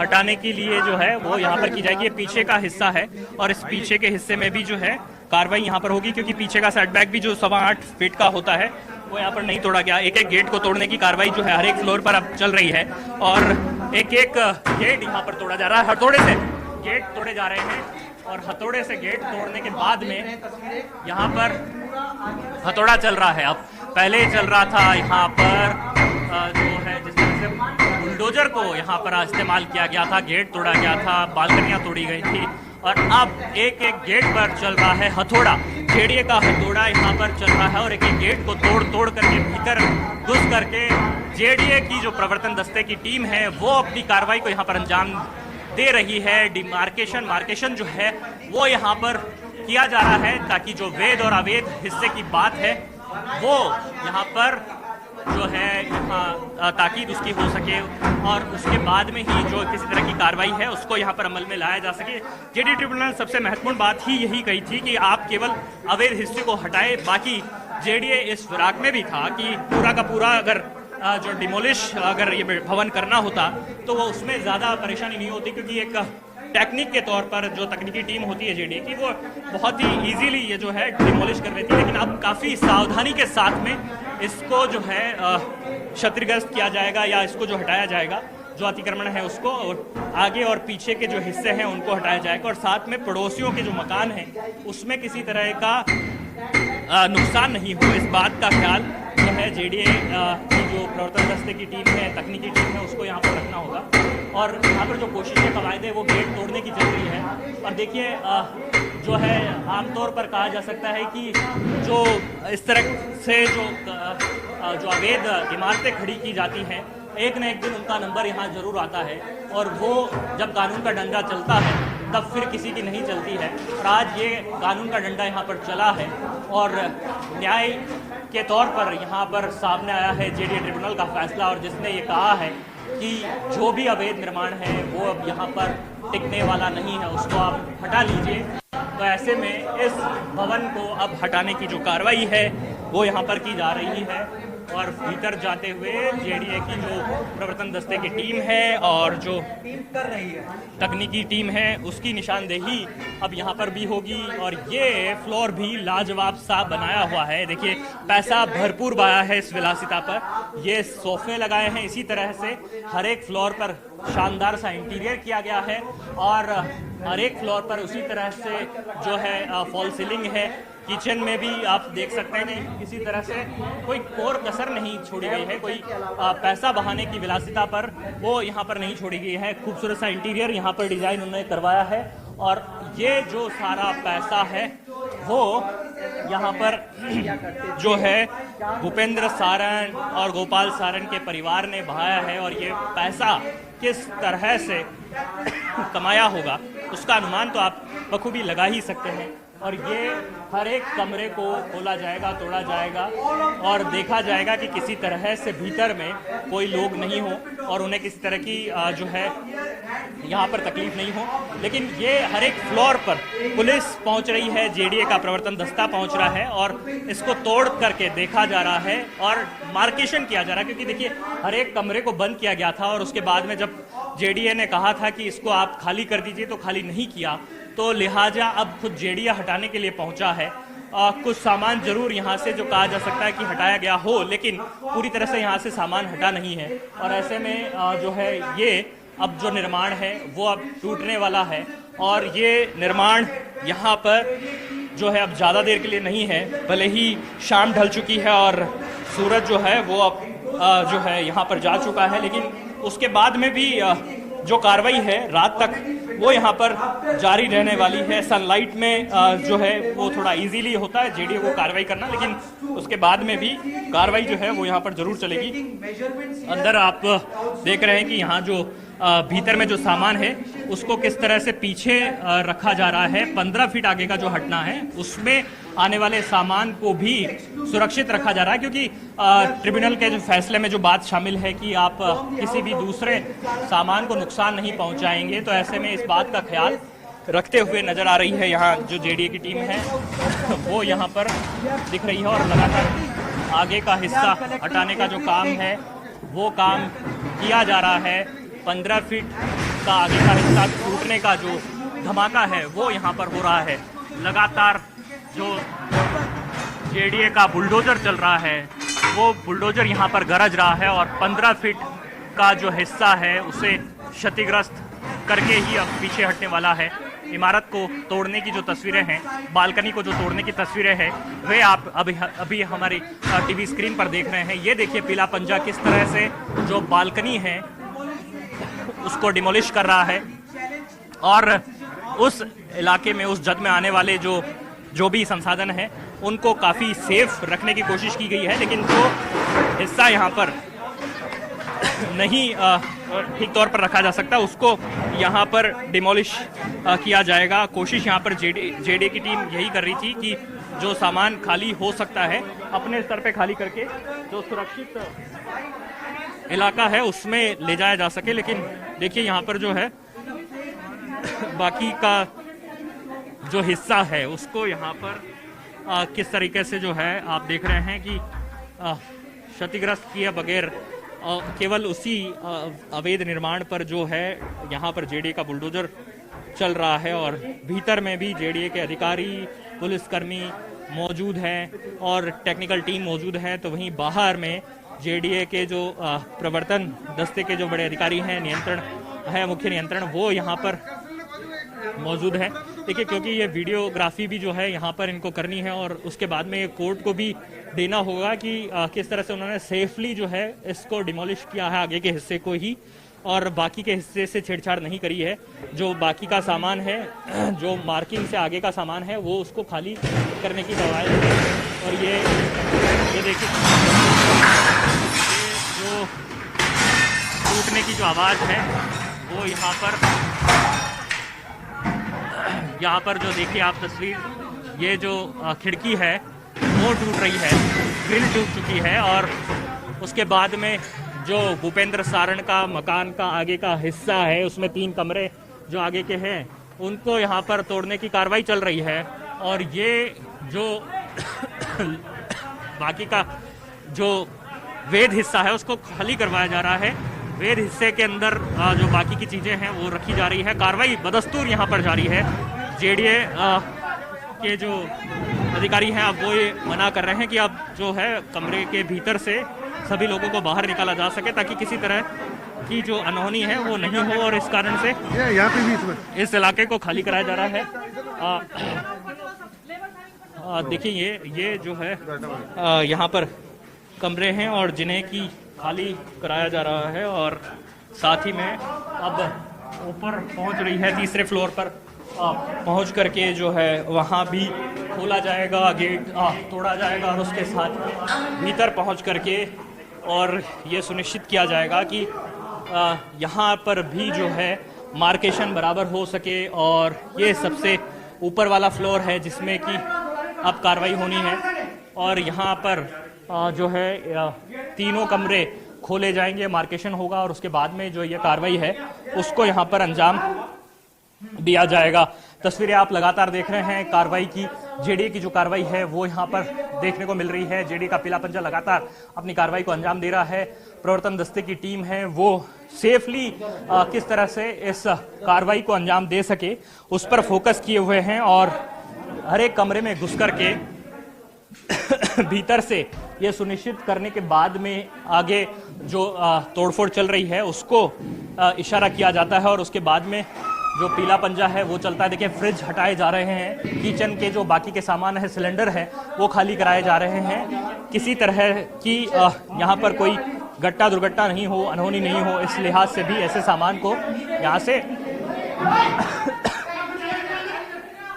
हटाने के लिए जो है वो यहाँ पर की जाएगी। ये पीछे का हिस्सा है और इस पीछे के हिस्से में भी जो है कार्रवाई यहाँ पर होगी, क्योंकि पीछे का सेटबैक भी जो 8.25 फीट का होता है वो यहाँ पर नहीं तोड़ा गया। एक एक गेट को तोड़ने की कार्रवाई जो है हर एक फ्लोर पर अब चल रही है और एक एक गेट यहाँ पर तोड़ा जा रहा है। हथौड़े से गेट तोड़े जा रहे हैं और हथौड़े से गेट तोड़ने के बाद में यहाँ पर हथौड़ा चल रहा है। अब पहले चल रहा था यहाँ पर जो है जिस तरह से बुलडोजर को यहाँ पर इस्तेमाल किया गया था, गेट तोड़ा गया था, बालकनियां तोड़ी गई थी और अब एक एक गेट पर चल रहा है हथौड़ा। जेडीए का हथौड़ा यहाँ पर चल रहा है और एक एक गेट को तोड़ करके भीतर घुस करके जेडीए की जो प्रवर्तन दस्ते की टीम है वो अपनी कार्रवाई को यहाँ पर अंजाम दे रही है। मार्केशन जो है वो यहाँ पर किया जा रहा है ताकि जो वैध और अवैध हिस्से की बात है वो यहाँ पर जो है यहाँ ताकीद उसकी हो सके और उसके बाद में ही जो किसी तरह की कार्रवाई है उसको यहाँ पर अमल में लाया जा सके। जेडीए ट्रिब्यूनल सबसे महत्वपूर्ण बात ही यही कही थी कि आप केवल अवैध हिस्से को हटाए। बाकी जेडीए इस फिराक में भी था कि पूरा का पूरा अगर जो डिमोलिश अगर ये भवन करना होता तो वो उसमें ज़्यादा परेशानी नहीं होती, क्योंकि एक टेक्निक के तौर पर जो तकनीकी टीम होती है जेडीए की वो बहुत ही इजीली ये जो है डिमोलिश कर देती है। लेकिन अब काफ़ी सावधानी के साथ में इसको जो है क्षतिग्रस्त किया जाएगा या इसको जो हटाया जाएगा, जो अतिक्रमण है उसको, और आगे और पीछे के जो हिस्से हैं उनको हटाया जाएगा और साथ में पड़ोसियों के जो मकान हैं उसमें किसी तरह का नुकसान नहीं हो, इस बात का ख्याल जो है जेडीए की जो प्रवर्तन दस्ते की टीम है, तकनीकी टीम है, उसको यहाँ पर रखना होगा। और यहाँ पर जो कोशिशें कवायद है वो गेट तोड़ने की चल रही है। और देखिए जो है आमतौर पर कहा जा सकता है कि जो इस तरह से जो अवैध इमारतें खड़ी की जाती हैं एक न एक दिन उनका नंबर यहाँ जरूर आता है और वो जब कानून का डंडा चलता है तब फिर किसी की नहीं चलती है। और आज ये कानून का डंडा यहाँ पर चला है और न्याय के तौर पर यहाँ पर सामने आया है जेडीए ट्रिब्यूनल का फैसला, और जिसने ये कहा है कि जो भी अवैध निर्माण है वो अब यहाँ पर टिकने वाला नहीं है, उसको आप हटा लीजिए। तो ऐसे में इस भवन को अब हटाने की जो कार्रवाई है वो यहाँ पर की जा रही है और भीतर जाते हुए जेडीए की जो प्रवर्तन दस्ते की टीम है और जो तकनीकी टीम है उसकी निशानदेही अब यहाँ पर भी होगी। और ये फ्लोर भी लाजवाब सा बनाया हुआ है। देखिए पैसा भरपूर बहाया है इस विलासिता पर। ये सोफे लगाए हैं, इसी तरह से हर एक फ्लोर पर शानदार सा इंटीरियर किया गया है और हर एक फ्लोर पर उसी तरह से जो है फॉल सीलिंग है। किचन में भी आप देख सकते हैं कि किसी तरह से कोई कोर कसर नहीं छोड़ी गई है, कोई पैसा बहाने की विलासिता पर वो यहाँ पर नहीं छोड़ी गई है। खूबसूरत सा इंटीरियर यहाँ पर डिजाइन उन्होंने करवाया है और ये जो सारा पैसा है वो यहाँ पर जो है भूपेंद्र सारण और गोपाल सारण के परिवार ने बहाया है और ये पैसा किस तरह से कमाया होगा उसका अनुमान तो आप बखूबी लगा ही सकते हैं। और ये हर एक कमरे को खोला जाएगा, तोड़ा जाएगा और देखा जाएगा कि किसी तरह से भीतर में कोई लोग नहीं हो और उन्हें किसी तरह की जो है यहाँ पर तकलीफ नहीं हो। लेकिन ये हर एक फ्लोर पर पुलिस पहुँच रही है, जेडीए का प्रवर्तन दस्ता पहुँच रहा है और इसको तोड़ करके देखा जा रहा है और मार्केशन किया जा रहा है। क्योंकि देखिए हर एक कमरे को बंद किया गया था और उसके बाद में जब जेडीए ने कहा था कि इसको आप खाली कर दीजिए तो खाली नहीं किया, तो लिहाजा अब खुद जेडीए हटाने के लिए पहुंचा है। कुछ सामान जरूर यहां से जो कहा जा सकता है कि हटाया गया हो, लेकिन पूरी तरह से यहां से सामान हटा नहीं है और ऐसे में जो है ये अब जो निर्माण है वो अब टूटने वाला है और ये निर्माण यहाँ पर जो है अब ज़्यादा देर के लिए नहीं है। भले ही शाम ढल चुकी है और सूरज जो है वो अब जो है यहाँ पर जा चुका है, लेकिन उसके बाद में भी जो कार्रवाई है रात तक वो यहाँ पर जारी रहने वाली है। सनलाइट में जो है वो थोड़ा इजीली होता है जेडीए को कार्रवाई करना, लेकिन उसके बाद में भी कार्रवाई जो है वो यहाँ पर जरूर चलेगी। अंदर आप देख रहे हैं कि यहाँ जो भीतर में जो सामान है उसको किस तरह से पीछे रखा जा रहा है। 15 फीट आगे का जो हटना है उसमें आने वाले सामान को भी सुरक्षित रखा जा रहा है, क्योंकि ट्रिब्यूनल के जो फैसले में जो बात शामिल है कि आप किसी भी दूसरे सामान को नुकसान नहीं पहुंचाएंगे, तो ऐसे में इस बात का ख्याल रखते हुए नजर आ रही है यहाँ जो जेडीए की टीम है वो यहाँ पर दिख रही है और लगातार आगे का हिस्सा हटाने का जो काम है वो काम किया जा रहा है। 15 फीट का आगे का हिस्सा टूटने का जो धमाका है वो यहाँ पर हो रहा है। लगातार जो जेडीए का बुलडोजर चल रहा है वो बुलडोजर यहाँ पर गरज रहा है और 15 फीट का जो हिस्सा है उसे क्षतिग्रस्त करके ही अब पीछे हटने वाला है। इमारत को तोड़ने की जो तस्वीरें हैं, बालकनी को जो तोड़ने की तस्वीरें हैं, वे आप अभी हमारी टीवी स्क्रीन पर देख रहे हैं। ये देखिए पीला पंजा किस तरह से जो बालकनी है उसको डिमोलिश कर रहा है और उस इलाके में उस जद में आने वाले जो भी संसाधन है उनको काफ़ी सेफ रखने की कोशिश की गई है, लेकिन जो हिस्सा यहाँ पर नहीं ठीक तौर पर रखा जा सकता उसको यहाँ पर डिमोलिश किया जाएगा। कोशिश यहाँ पर जेडीए की टीम यही कर रही थी कि जो सामान खाली हो सकता है अपने स्तर पे खाली करके जो सुरक्षित इलाका है उसमें ले जाया जा सके। लेकिन देखिए यहाँ पर जो है बाकी का जो हिस्सा है उसको यहाँ पर किस तरीके से जो है आप देख रहे हैं कि क्षतिग्रस्त किए बगैर केवल उसी अवैध निर्माण पर जो है यहाँ पर जेडीए का बुलडोजर चल रहा है और भीतर में भी जेडीए के अधिकारी, पुलिसकर्मी मौजूद हैं और टेक्निकल टीम मौजूद है। तो वहीं बाहर में जेडीए के जो प्रवर्तन दस्ते के जो बड़े अधिकारी हैं, नियंत्रण है, मुख्य नियंत्रण, वो यहाँ पर मौजूद है। देखिए क्योंकि ये वीडियोग्राफी भी जो है यहाँ पर इनको करनी है और उसके बाद में ये कोर्ट को भी देना होगा कि किस तरह से उन्होंने सेफली जो है इसको डिमोलिश किया है आगे के हिस्से को ही और बाकी के हिस्से से छेड़छाड़ नहीं करी है। जो बाकी का सामान है, जो मार्किंग से आगे का सामान है, वो उसको खाली करने की दवाएं और ये देखिए जो टूटने की जो आवाज़ है वो यहाँ पर जो देखिए आप तस्वीर, ये जो खिड़की है वो टूट रही है, ग्रिल टूट चुकी है और उसके बाद में जो भूपेंद्र सारण का मकान का आगे का हिस्सा है उसमें 3 कमरे जो आगे के हैं उनको यहाँ पर तोड़ने की कार्रवाई चल रही है। और ये जो बाकी का जो वेद हिस्सा है उसको खाली करवाया जा रहा है। वेद हिस्से के अंदर जो बाकी की चीजें हैं वो रखी जा रही है। कार्रवाई बदस्तूर यहाँ पर जारी है। जेडीए के जो अधिकारी हैं अब वो ये मना कर रहे हैं कि अब जो है कमरे के भीतर से सभी लोगों को बाहर निकाला जा सके ताकि किसी तरह की जो अनहोनी है वो नहीं हो, और इस कारण से यहाँ पे भी इस इलाके को खाली कराया जा रहा है। देखिए ये जो है यहाँ पर कमरे हैं और जिन्हें की खाली कराया जा रहा है, और साथ ही में अब ऊपर पहुंच रही है, तीसरे फ्लोर पर पहुंच करके जो है वहां भी खोला जाएगा, गेट तोड़ा जाएगा और उसके साथ भीतर पहुंच करके और ये सुनिश्चित किया जाएगा कि यहाँ पर भी जो है मार्केशन बराबर हो सके। और ये सबसे ऊपर वाला फ्लोर है जिसमें कि अब कार्रवाई होनी है, और यहाँ पर जो है तीनों कमरे खोले जाएंगे, मार्केशन होगा और उसके बाद में जो ये कार्रवाई है उसको यहाँ पर अंजाम दिया जाएगा। तस्वीरें आप लगातार देख रहे हैं कार्रवाई की। जेडीए की जो कार्रवाई है वो यहाँ पर देखने को मिल रही है। जेडीए का पीला पंजा लगातार अपनी कार्रवाई को अंजाम दे रहा है। प्रवर्तन दस्ते की टीम है वो सेफली किस तरह से इस कार्रवाई को अंजाम दे सके उस पर फोकस किए हुए हैं, और हर एक कमरे में घुस करके भीतर से ये सुनिश्चित करने के बाद में आगे जो तोड़फोड़ चल रही है उसको इशारा किया जाता है, और उसके बाद में जो पीला पंजा है वो चलता है। देखिए फ्रिज हटाए जा रहे हैं, किचन के जो बाकी के सामान है, सिलेंडर है वो खाली कराए जा रहे हैं। किसी तरह की यहाँ पर कोई घटना दुर्घटना नहीं हो, अनहोनी नहीं हो, इस लिहाज से भी ऐसे सामान को यहाँ से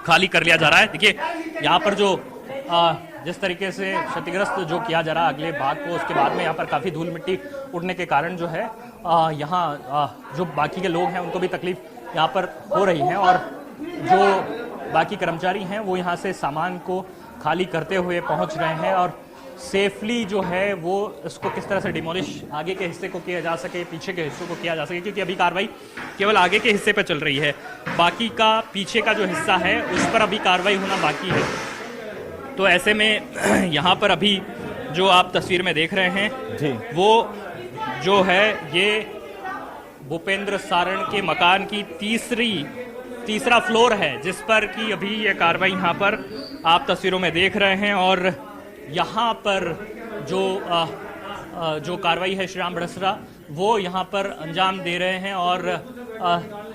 खाली कर लिया जा रहा है। देखिए यहाँ पर जो जिस तरीके से क्षतिग्रस्त जो किया जा रहा है अगले भाग को, उसके बाद में यहाँ पर काफ़ी धूल मिट्टी उड़ने के कारण जो है यहाँ जो बाकी के लोग हैं उनको भी तकलीफ यहाँ पर हो रही है, और जो बाकी कर्मचारी हैं वो यहाँ से सामान को खाली करते हुए पहुँच रहे हैं, और सेफली जो है वो इसको किस तरह से डिमोलिश आगे के हिस्से को किया जा सके, पीछे के हिस्सों को किया जा सके, क्योंकि अभी कार्रवाई केवल आगे के हिस्से पर चल रही है। बाकी का पीछे का जो हिस्सा है उस पर अभी कार्रवाई होना बाकी है। तो ऐसे में यहाँ पर अभी जो आप तस्वीर में देख रहे हैं वो जो है ये भूपेंद्र सारण के मकान की तीसरा फ्लोर है जिस पर कि अभी ये कार्रवाई यहाँ पर आप तस्वीरों में देख रहे हैं। और यहाँ पर जो कार्रवाई है श्रीराम बड़सरा वो यहाँ पर अंजाम दे रहे हैं, और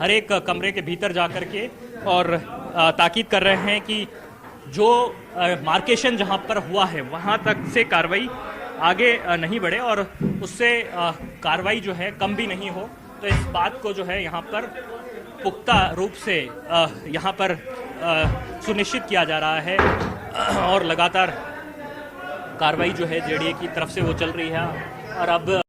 हर एक कमरे के भीतर जा कर के और ताकीद कर रहे हैं कि जो मार्केशन जहाँ पर हुआ है वहाँ तक से कार्रवाई आगे नहीं बढ़े और उससे कार्रवाई जो है कम भी नहीं हो। तो इस बात को जो है यहाँ पर पुख्ता रूप से यहाँ पर सुनिश्चित किया जा रहा है, और लगातार कार्रवाई जो है जेडीए की तरफ से वो चल रही है। और अब